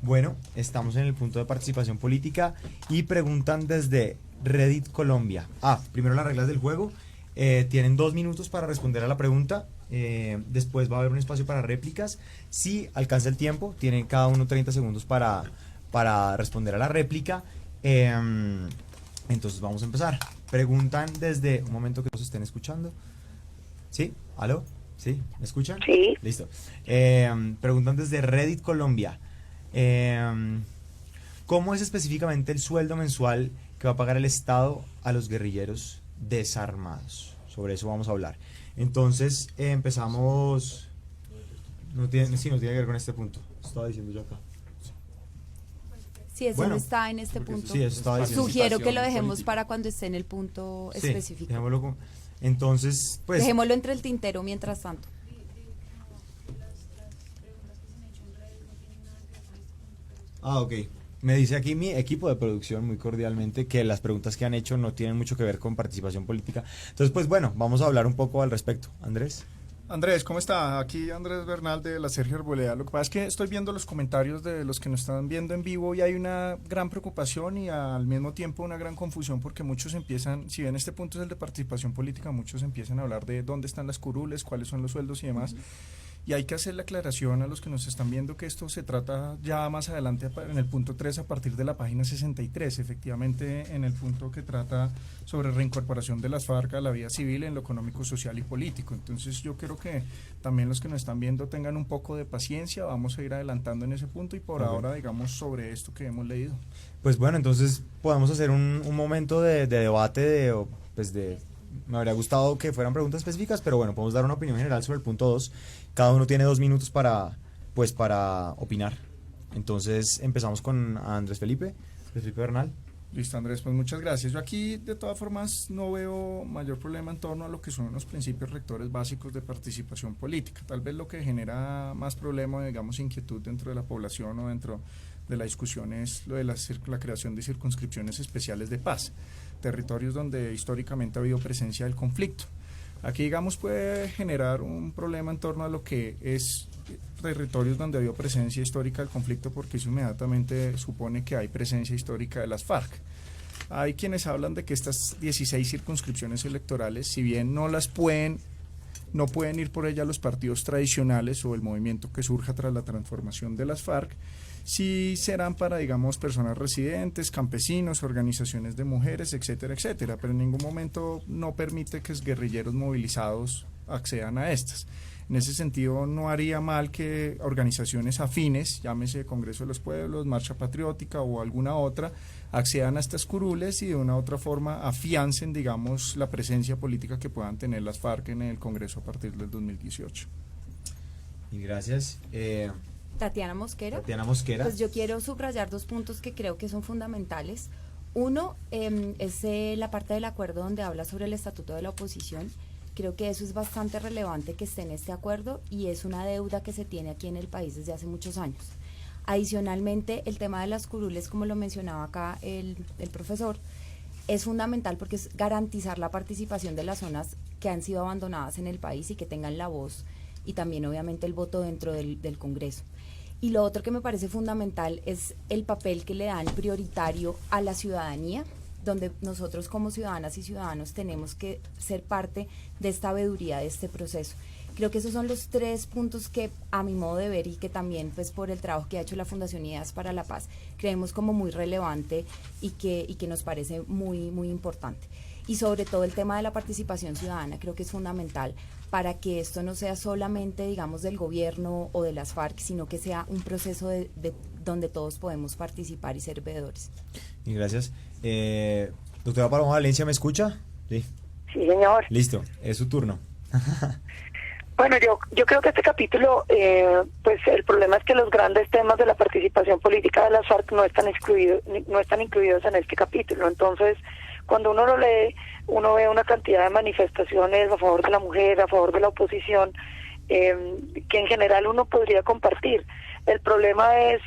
Bueno, estamos en el punto de participación política y preguntan desde Reddit Colombia. Primero las reglas del juego. Tienen 2 minutos para responder a la pregunta. Después va a haber un espacio para réplicas. Si alcanza el tiempo, tienen cada uno 30 segundos para responder a la réplica. Entonces vamos a empezar. Preguntan desde... Un momento que nos estén escuchando. ¿Sí? ¿Aló? ¿Sí? ¿Me escuchan? Sí. Listo. Preguntan desde Reddit Colombia. ¿Cómo es específicamente el sueldo mensual que va a pagar el Estado a los guerrilleros desarmados? Sobre eso vamos a hablar. Entonces, empezamos... no tiene que ver con este punto. Estaba diciendo yo acá. Si eso no está en este punto, sí, eso estaba diciendo. sugiero que lo dejemos para cuando esté en el punto específico. Dejémoslo entonces, pues... Dejémoslo entre el tintero mientras tanto. Ok. Me dice aquí mi equipo de producción muy cordialmente que las preguntas que han hecho no tienen mucho que ver con participación política. Entonces, pues bueno, vamos a hablar un poco al respecto. Andrés. Andrés, ¿cómo está? Aquí Andrés Bernal de la Sergio Arboleda. Lo que pasa es que estoy viendo los comentarios de los que nos están viendo en vivo y hay una gran preocupación y al mismo tiempo una gran confusión porque muchos empiezan, si bien este punto es el de participación política, muchos empiezan a hablar de dónde están las curules, cuáles son los sueldos y demás. Y hay que hacer la aclaración a los que nos están viendo que esto se trata ya más adelante en el punto 3 a partir de la página 63, efectivamente en el punto que trata sobre reincorporación de las FARC a la vida civil en lo económico, social y político. Entonces yo quiero que también los que nos están viendo tengan un poco de paciencia, vamos a ir adelantando en ese punto y por ahora digamos sobre esto que hemos leído. Pues bueno, entonces podemos hacer un momento de debate, me habría gustado que fueran preguntas específicas, pero bueno, podemos dar una opinión general sobre el punto 2. Cada uno tiene 2 minutos para opinar. Entonces empezamos con Andrés Felipe Bernal. Listo, Andrés, pues muchas gracias. Yo aquí de todas formas no veo mayor problema en torno a lo que son los principios rectores básicos de participación política. Tal vez lo que genera más problema, digamos, inquietud dentro de la población o dentro de la discusión es lo de la creación de circunscripciones especiales de paz, territorios donde históricamente ha habido presencia del conflicto. Aquí, digamos, puede generar un problema en torno a lo que es territorios donde ha habido presencia histórica del conflicto, porque eso inmediatamente supone que hay presencia histórica de las FARC. Hay quienes hablan de que estas 16 circunscripciones electorales, si bien no pueden ir por ellas los partidos tradicionales o el movimiento que surja tras la transformación de las FARC, sí serán para, digamos, personas residentes, campesinos, organizaciones de mujeres, etcétera, etcétera, pero en ningún momento no permite que guerrilleros movilizados accedan a estas. En ese sentido, no haría mal que organizaciones afines, llámese Congreso de los Pueblos, Marcha Patriótica o alguna otra, accedan a estas curules y de una u otra forma afiancen, digamos, la presencia política que puedan tener las FARC en el Congreso a partir del 2018. Y gracias. Tatiana Mosquera. Pues yo quiero subrayar 2 puntos que creo que son fundamentales. Uno es la parte del acuerdo donde habla sobre el estatuto de la oposición. Creo que eso es bastante relevante que esté en este acuerdo y es una deuda que se tiene aquí en el país desde hace muchos años. Adicionalmente, el tema de las curules, como lo mencionaba acá el profesor, es fundamental porque es garantizar la participación de las zonas que han sido abandonadas en el país y que tengan la voz y también obviamente el voto dentro del Congreso. Y lo otro que me parece fundamental es el papel que le dan prioritario a la ciudadanía, donde nosotros como ciudadanas y ciudadanos tenemos que ser parte de esta veeduría de este proceso. Creo que esos son los 3 puntos que a mi modo de ver y que también pues por el trabajo que ha hecho la Fundación Ideas para la Paz creemos como muy relevante y que nos parece muy, muy importante. Y sobre todo el tema de la participación ciudadana creo que es fundamental para que esto no sea solamente, digamos, del gobierno o de las FARC, sino que sea un proceso de donde todos podemos participar y ser veedores. Y gracias. Doctora Paloma Valencia, ¿me escucha? Sí, señor. Listo, es su turno. Bueno, yo creo que este capítulo, pues el problema es que los grandes temas de la participación política de las FARC no están incluidos en este capítulo. Entonces, cuando uno lo lee, uno ve una cantidad de manifestaciones a favor de la mujer, a favor de la oposición, que en general uno podría compartir. El problema es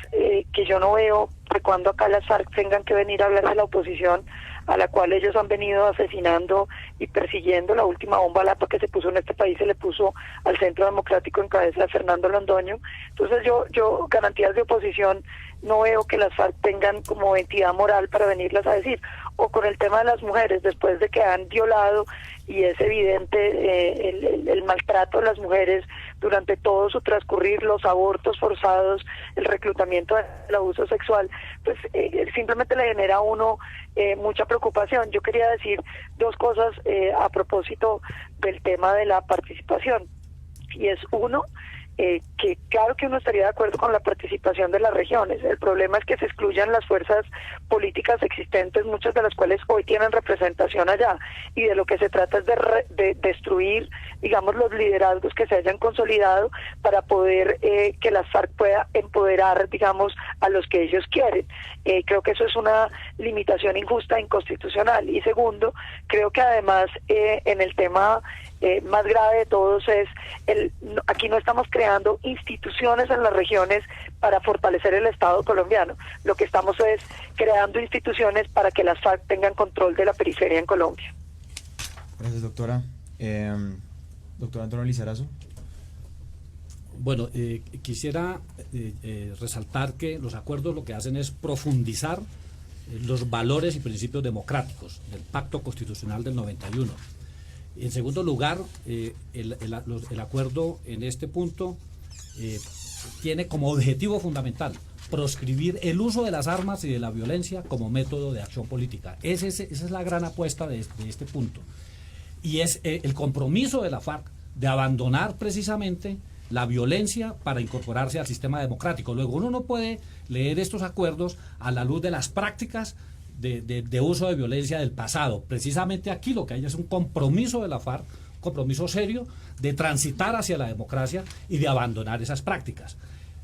que yo no veo que cuando acá las FARC tengan que venir a hablar de la oposición, a la cual ellos han venido asesinando y persiguiendo. La última bomba lapa que se puso en este país se le puso al Centro Democrático en cabeza de Fernando Londoño. Entonces yo garantías de oposición no veo que las FARC tengan como entidad moral para venirlas a decir. O con el tema de las mujeres, después de que han violado, y es evidente el maltrato de las mujeres durante todo su transcurrir, los abortos forzados, el reclutamiento, el abuso sexual, pues simplemente le genera a uno mucha preocupación. Yo quería decir 2 cosas a propósito del tema de la participación, y es uno, que claro que uno estaría de acuerdo con la participación de las regiones. El problema es que se excluyan las fuerzas políticas existentes, muchas de las cuales hoy tienen representación allá, y de lo que se trata es de destruir, digamos, los liderazgos que se hayan consolidado para poder que las FARC pueda empoderar, digamos, a los que ellos quieren. Creo que eso es una limitación injusta e inconstitucional. Y segundo, creo que además en el tema más grave de todos es aquí no estamos creando instituciones en las regiones para fortalecer el Estado colombiano. Lo que estamos es creando instituciones para que las FARC tengan control de la periferia en Colombia. Gracias, doctora. Doctor Antonio Lizarazo. Bueno, quisiera resaltar que los acuerdos lo que hacen es profundizar los valores y principios democráticos del Pacto Constitucional del 91. En segundo lugar, el acuerdo en este punto tiene como objetivo fundamental proscribir el uso de las armas y de la violencia como método de acción política. Esa es la gran apuesta de este punto. Y es el compromiso de la FARC de abandonar precisamente la violencia para incorporarse al sistema democrático. Luego uno no puede leer estos acuerdos a la luz de las prácticas de uso de violencia del pasado. Precisamente aquí lo que hay es un compromiso de la FARC, un compromiso serio de transitar hacia la democracia y de abandonar esas prácticas.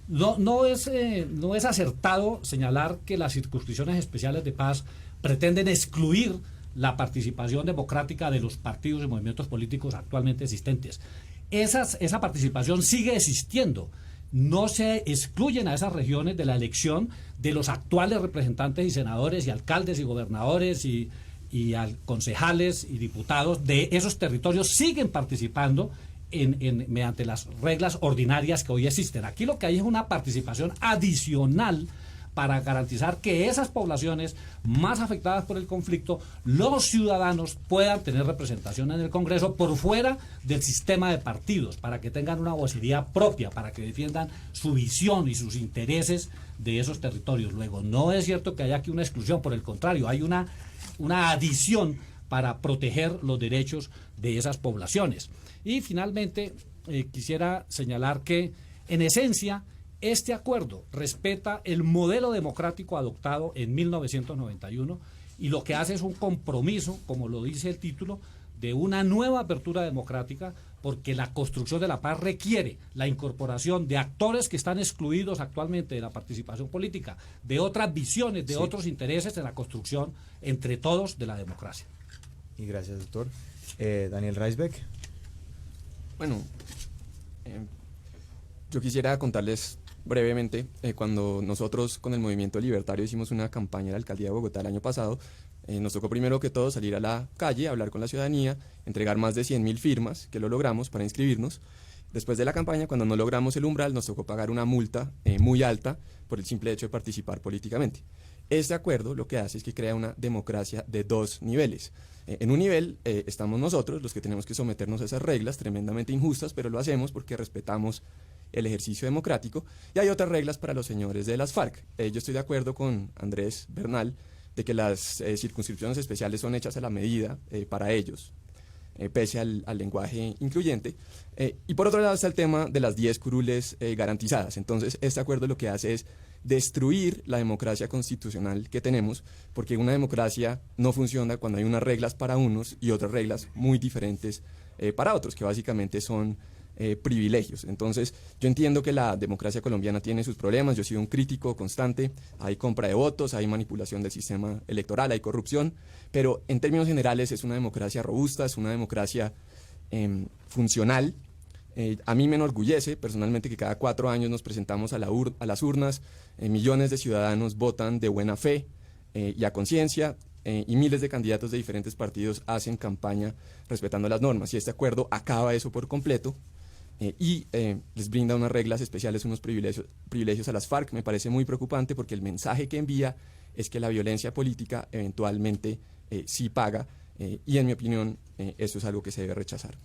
No es acertado señalar que las circunscripciones especiales de paz pretenden excluir la participación democrática de los partidos y movimientos políticos actualmente existentes. Esa participación sigue existiendo. No se excluyen a esas regiones de la elección de los actuales representantes y senadores y alcaldes y gobernadores y concejales y diputados de esos territorios. Siguen participando mediante las reglas ordinarias que hoy existen. Aquí lo que hay es una participación adicional para garantizar que esas poblaciones más afectadas por el conflicto, los ciudadanos puedan tener representación en el Congreso por fuera del sistema de partidos, para que tengan una vocería propia, para que defiendan su visión y sus intereses de esos territorios. Luego, no es cierto que haya aquí una exclusión, por el contrario, hay una adición para proteger los derechos de esas poblaciones. Y finalmente, quisiera señalar que, en esencia, este acuerdo respeta el modelo democrático adoptado en 1991 y lo que hace es un compromiso, como lo dice el título, de una nueva apertura democrática, porque la construcción de la paz requiere la incorporación de actores que están excluidos actualmente de la participación política, de otras visiones, de otros intereses en la construcción entre todos de la democracia. Y gracias, doctor. Daniel Reisbeck. Bueno, yo quisiera contarles brevemente, cuando nosotros con el Movimiento Libertario hicimos una campaña en la Alcaldía de Bogotá el año pasado, nos tocó primero que todo salir a la calle, hablar con la ciudadanía, entregar más de 100.000 firmas, que lo logramos para inscribirnos. Después de la campaña, cuando no logramos el umbral, nos tocó pagar una multa muy alta por el simple hecho de participar políticamente. Este acuerdo lo que hace es que crea una democracia de dos niveles. En un nivel estamos nosotros, los que tenemos que someternos a esas reglas tremendamente injustas, pero lo hacemos porque respetamos el ejercicio democrático, y hay otras reglas para los señores de las FARC. Yo estoy de acuerdo con Andrés Bernal de que las circunscripciones especiales son hechas a la medida para ellos, pese al lenguaje incluyente. Y por otro lado está el tema de las 10 curules garantizadas. Entonces, este acuerdo lo que hace es destruir la democracia constitucional que tenemos, porque una democracia no funciona cuando hay unas reglas para unos y otras reglas muy diferentes para otros, que básicamente son privilegios. Entonces, yo entiendo que la democracia colombiana tiene sus problemas, yo he sido un crítico constante, hay compra de votos, hay manipulación del sistema electoral, hay corrupción, pero en términos generales es una democracia robusta, es una democracia funcional. A mí me enorgullece personalmente que cada 4 años nos presentamos a las urnas, millones de ciudadanos votan de buena fe y a conciencia, y miles de candidatos de diferentes partidos hacen campaña respetando las normas, y este acuerdo acaba eso por completo. Y les brinda unas reglas especiales, unos privilegios a las FARC. Me parece muy preocupante porque el mensaje que envía es que la violencia política eventualmente sí paga, y en mi opinión eso es algo que se debe rechazar.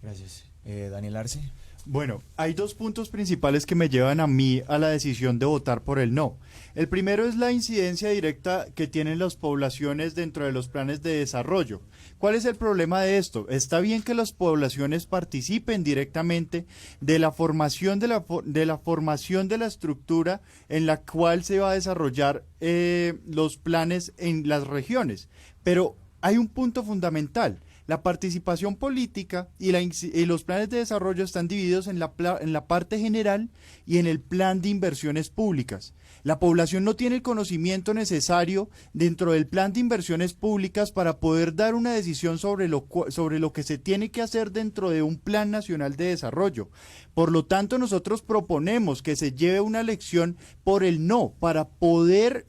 Gracias. Daniel Arce. Bueno, hay 2 puntos principales que me llevan a mí a la decisión de votar por el no. El primero es la incidencia directa que tienen las poblaciones dentro de los planes de desarrollo. ¿Cuál es el problema de esto? Está bien que las poblaciones participen directamente de la formación de la estructura en la cual se va a desarrollar los planes en las regiones, pero hay un punto fundamental. La participación política y los planes de desarrollo están divididos en la parte general y en el plan de inversiones públicas. La población no tiene el conocimiento necesario dentro del plan de inversiones públicas para poder dar una decisión sobre lo que se tiene que hacer dentro de un plan nacional de desarrollo. Por lo tanto, nosotros proponemos que se lleve una elección por el no, para poder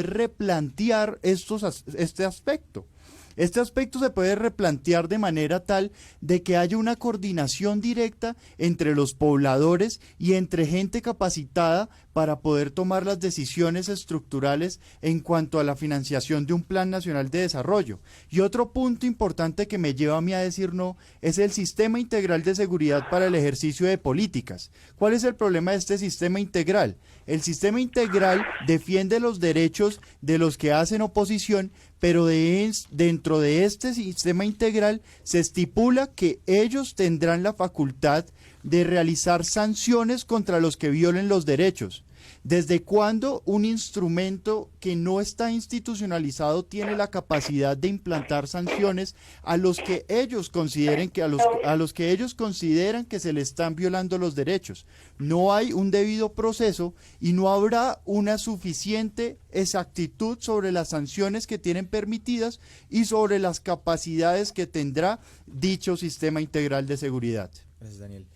replantear este aspecto. Este aspecto se puede replantear de manera tal de que haya una coordinación directa entre los pobladores y entre gente capacitada para poder tomar las decisiones estructurales en cuanto a la financiación de un Plan Nacional de Desarrollo. Y otro punto importante que me lleva a mí a decir no es el Sistema Integral de Seguridad para el ejercicio de políticas. ¿Cuál es el problema de este sistema integral? El sistema integral defiende los derechos de los que hacen oposición, pero dentro de este sistema integral se estipula que ellos tendrán la facultad de realizar sanciones contra los que violen los derechos. ¿Desde cuándo un instrumento que no está institucionalizado tiene la capacidad de implantar sanciones a los que ellos consideren que a los que ellos consideran que se les están violando los derechos? No hay un debido proceso y no habrá una suficiente exactitud sobre las sanciones que tienen permitidas y sobre las capacidades que tendrá dicho sistema integral de seguridad. Gracias, Daniel.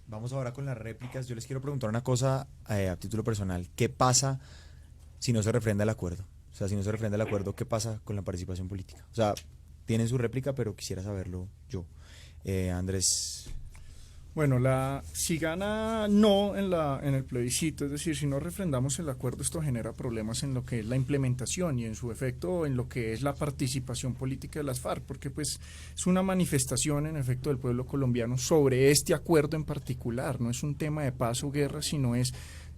Vamos ahora con las réplicas. Yo les quiero preguntar una cosa a título personal. ¿Qué pasa si no se refrenda el acuerdo? O sea, si no se refrenda el acuerdo, ¿qué pasa con la participación política? O sea, tienen su réplica, pero quisiera saberlo yo. Andrés. Bueno, si gana no en el plebiscito, es decir, si no refrendamos el acuerdo, esto genera problemas en lo que es la implementación y en su efecto en lo que es la participación política de las FARC, porque pues es una manifestación en efecto del pueblo colombiano sobre este acuerdo en particular. No es un tema de paz o guerra, sino es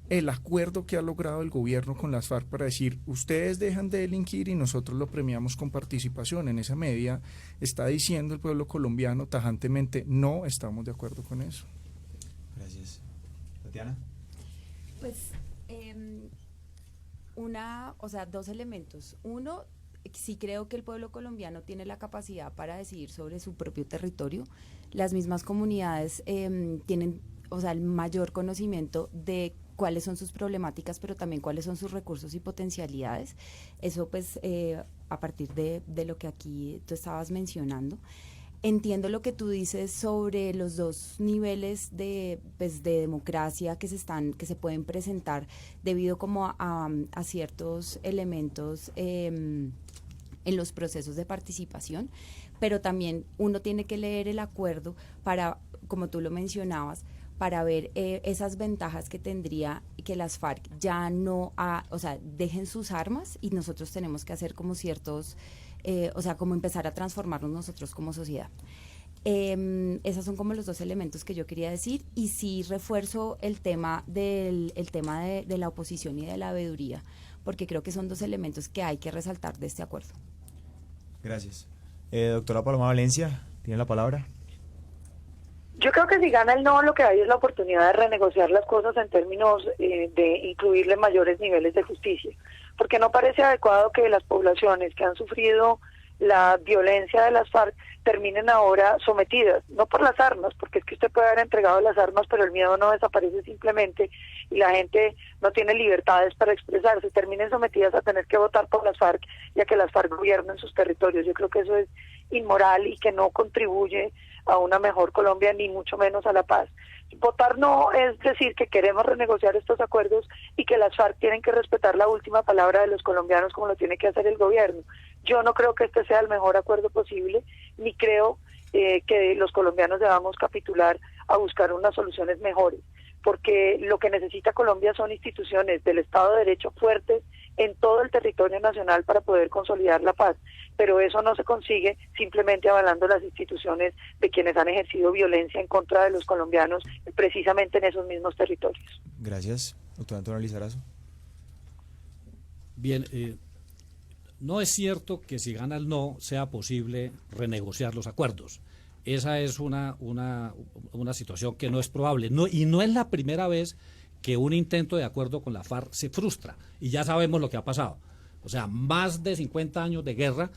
el acuerdo que ha logrado el gobierno con las FARC para decir, ustedes dejan de delinquir y nosotros lo premiamos con participación. En esa medida está diciendo el pueblo colombiano tajantemente, no estamos de acuerdo con eso. Gracias. Tatiana. Pues dos elementos. Uno, sí creo que el pueblo colombiano tiene la capacidad para decidir sobre su propio territorio. Las mismas comunidades tienen, el mayor conocimiento de cuáles son sus problemáticas, pero también cuáles son sus recursos y potencialidades. Eso pues a partir de lo que aquí tú estabas mencionando. Entiendo lo que tú dices sobre los dos niveles de democracia que se pueden presentar debido como a ciertos elementos en los procesos de participación, pero también uno tiene que leer el acuerdo para, como tú lo mencionabas, para ver esas ventajas que tendría que las FARC ya no, dejen sus armas y nosotros tenemos que hacer como ciertos, como empezar a transformarnos nosotros como sociedad. Esos son como los dos elementos que yo quería decir, y sí refuerzo el tema de la oposición y de la veeduría, porque creo que son dos elementos que hay que resaltar de este acuerdo. Gracias. Doctora Paloma Valencia, tiene la palabra. Yo creo que si gana el no, lo que hay es la oportunidad de renegociar las cosas en términos de incluirle mayores niveles de justicia, porque no parece adecuado que las poblaciones que han sufrido la violencia de las FARC terminen ahora sometidas, no por las armas, porque es que usted puede haber entregado las armas, pero el miedo no desaparece simplemente y la gente no tiene libertades para expresarse, terminen sometidas a tener que votar por las FARC y a que las FARC gobiernen sus territorios. Yo creo que eso es inmoral y que no contribuye a una mejor Colombia, ni mucho menos a la paz. Votar no es decir que queremos renegociar estos acuerdos y que las FARC tienen que respetar la última palabra de los colombianos como lo tiene que hacer el gobierno. Yo no creo que este sea el mejor acuerdo posible, ni creo que los colombianos debamos capitular a buscar unas soluciones mejores, porque lo que necesita Colombia son instituciones del Estado de Derecho fuertes en todo el territorio nacional para poder consolidar la paz, pero eso no se consigue simplemente avalando las instituciones de quienes han ejercido violencia en contra de los colombianos precisamente en esos mismos territorios. Gracias. Doctor Antonio Lizarazo. Bien, no es cierto que si gana el no sea posible renegociar los acuerdos. Esa es una situación que no es probable. Y no es la primera vez que un intento de acuerdo con la FARC se frustra. Y ya sabemos lo que ha pasado. O sea, más de 50 años de guerra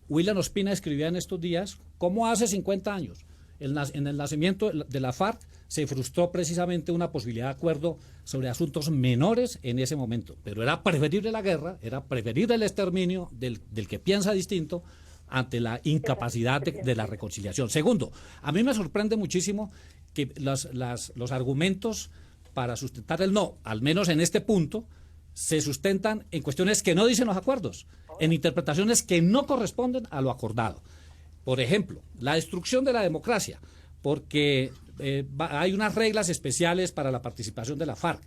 William Ospina escribía en estos días cómo hace 50 años, en el nacimiento de la FARC, se frustró precisamente una posibilidad de acuerdo sobre asuntos menores en ese momento. Pero era preferible la guerra, era preferible el exterminio del que piensa distinto ante la incapacidad de la reconciliación. Segundo, a mí me sorprende muchísimo que los argumentos para sustentar el no, al menos en este punto, se sustentan en cuestiones que no dicen los acuerdos, en interpretaciones que no corresponden a lo acordado. Por ejemplo, la destrucción de la democracia, porque hay unas reglas especiales para la participación de la FARC.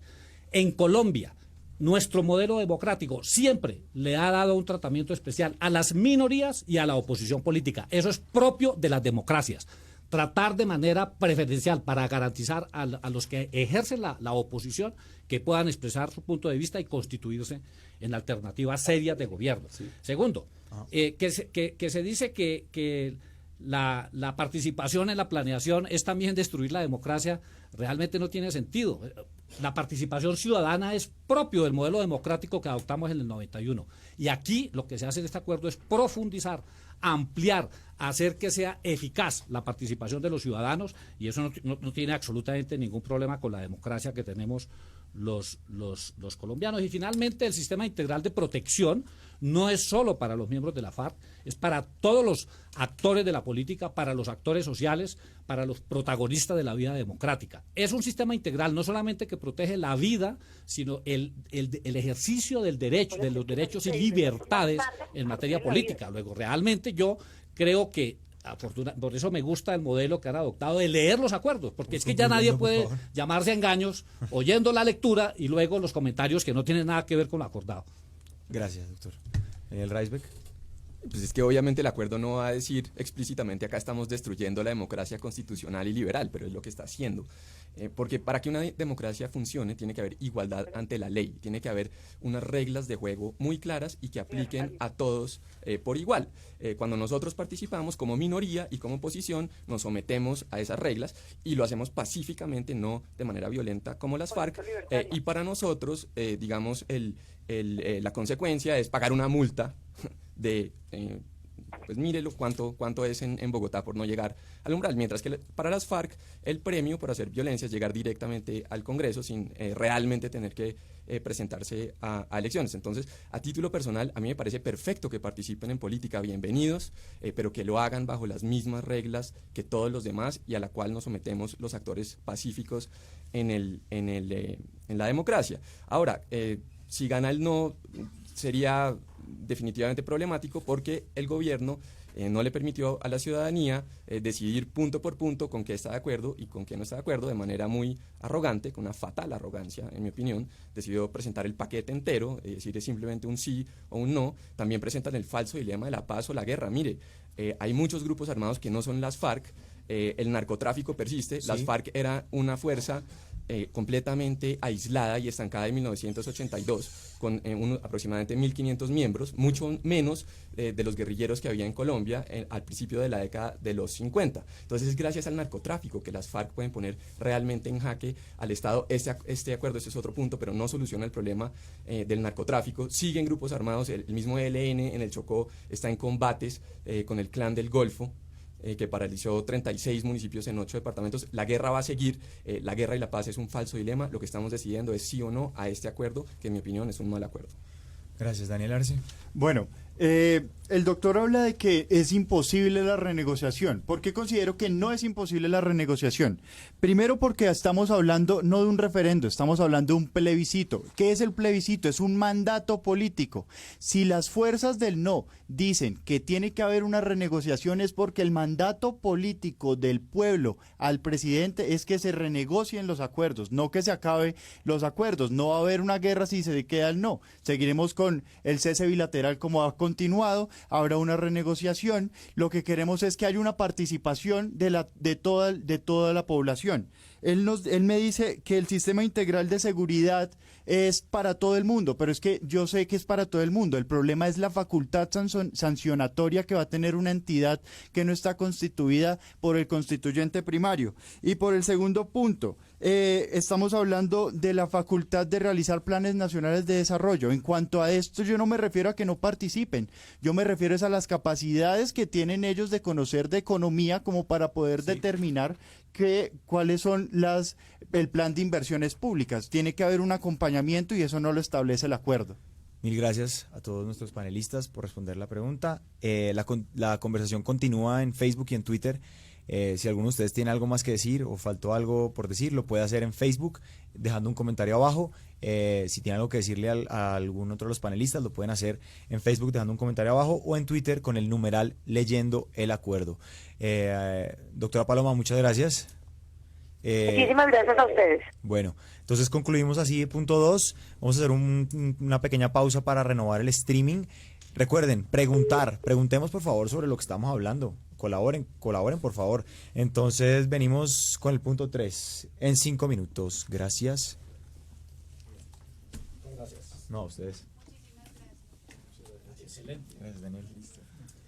En Colombia, nuestro modelo democrático siempre le ha dado un tratamiento especial a las minorías y a la oposición política. Eso es propio de las democracias. Tratar de manera preferencial para garantizar a los que ejercen la oposición que puedan expresar su punto de vista y constituirse en alternativas serias de gobierno. Sí. Segundo, que se dice que la participación en la planeación es también destruir la democracia, realmente no tiene sentido. La participación ciudadana es propio del modelo democrático que adoptamos en el 91. Y aquí lo que se hace en este acuerdo es profundizar, ampliar, hacer que sea eficaz la participación de los ciudadanos, y eso no tiene absolutamente ningún problema con la democracia que tenemos los colombianos. Y finalmente, el sistema integral de protección no es solo para los miembros de la FARC, es para todos los actores de la política, para los actores sociales, para los protagonistas de la vida democrática. Es un sistema integral no solamente que protege la vida, sino el ejercicio del derecho, de los derechos y libertades en materia política. Luego, realmente yo creo que por eso me gusta el modelo que han adoptado de leer los acuerdos, porque es que ya nadie puede llamarse a engaños oyendo la lectura y luego los comentarios que no tienen nada que ver con lo acordado. Gracias, doctor. ¿El Reisbeck? Pues es que obviamente el acuerdo no va a decir explícitamente acá estamos destruyendo la democracia constitucional y liberal, pero es lo que está haciendo. Porque para que una democracia funcione tiene que haber igualdad ante la ley, tiene que haber unas reglas de juego muy claras y que apliquen a todos por igual. Cuando nosotros participamos como minoría y como oposición nos sometemos a esas reglas y lo hacemos pacíficamente, no de manera violenta como las FARC. Y para nosotros, digamos, la consecuencia es pagar una multa de, pues mírelo cuánto es en Bogotá por no llegar al umbral, mientras que para las FARC el premio por hacer violencia es llegar directamente al Congreso sin realmente tener que presentarse a elecciones. Entonces, a título personal, a mí me parece perfecto que participen en política, bienvenidos, pero que lo hagan bajo las mismas reglas que todos los demás y a la cual nos sometemos los actores pacíficos en la democracia. Ahora, si gana el no, sería definitivamente problemático porque el gobierno no le permitió a la ciudadanía decidir punto por punto con qué está de acuerdo y con qué no está de acuerdo, de manera muy arrogante, con una fatal arrogancia, en mi opinión. Decidió presentar el paquete entero, es decir, es simplemente un sí o un no. También presentan el falso dilema de la paz o la guerra. Mire, hay muchos grupos armados que no son las FARC, el narcotráfico persiste, ¿sí? Las FARC era una fuerza completamente aislada y estancada en 1982, con aproximadamente 1.500 miembros, mucho menos de los guerrilleros que había en Colombia al principio de la década de los 50. Entonces es gracias al narcotráfico que las FARC pueden poner realmente en jaque al Estado. Este acuerdo, este es otro punto, pero no soluciona el problema del narcotráfico. Siguen grupos armados, el mismo ELN en el Chocó está en combates con el Clan del Golfo, que paralizó 36 municipios en 8 departamentos. La guerra va a seguir, la guerra y la paz es un falso dilema. Lo que estamos decidiendo es sí o no a este acuerdo, que en mi opinión es un mal acuerdo. Gracias, Daniel Arce. Bueno, el doctor habla de que es imposible la renegociación. ¿Por qué considero que no es imposible la renegociación? Primero porque estamos hablando no de un referendo, estamos hablando de un plebiscito. ¿Qué es el plebiscito? Es un mandato político. Si las fuerzas del no dicen que tiene que haber una renegociación es porque el mandato político del pueblo al presidente es que se renegocien los acuerdos, no que se acabe los acuerdos. No va a haber una guerra si se queda el no. Seguiremos con el cese bilateral como ha continuado, habrá una renegociación. Lo que queremos es que haya una participación de toda la población. él me dice que el sistema integral de seguridad es para todo el mundo, pero es que yo sé que es para todo el mundo. El problema es la facultad sancionatoria que va a tener una entidad que no está constituida por el constituyente primario. Y por el segundo punto, estamos hablando de la facultad de realizar planes nacionales de desarrollo. En cuanto a esto, yo no me refiero a que no participen, yo me refiero a las capacidades que tienen ellos de conocer de economía como para poder determinar cuáles son el plan de inversiones públicas. Tiene que haber un acompañamiento y eso no lo establece el acuerdo. Mil gracias a todos nuestros panelistas por responder la pregunta. La conversación continúa en Facebook y en Twitter. Si alguno de ustedes tiene algo más que decir o faltó algo por decir, lo puede hacer en Facebook dejando un comentario abajo. Si tiene algo que decirle a algún otro de los panelistas, lo pueden hacer en Facebook dejando un comentario abajo o en Twitter con el numeral leyendo el acuerdo. Doctora Paloma, muchas gracias. Muchísimas gracias a ustedes. Bueno, entonces concluimos así, punto 2. Vamos a hacer una pequeña pausa para renovar el streaming. Recuerden, preguntemos por favor sobre lo que estamos hablando. Colaboren por favor. Entonces venimos con el punto 3 en 5 minutos. Gracias. No, a ustedes. Excelente. Gracias, Daniel.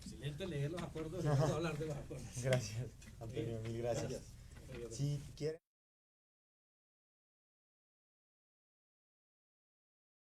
Excelente leer los acuerdos y vamos a hablar de los acuerdos. Gracias, Antonio, mil gracias. Si quieren...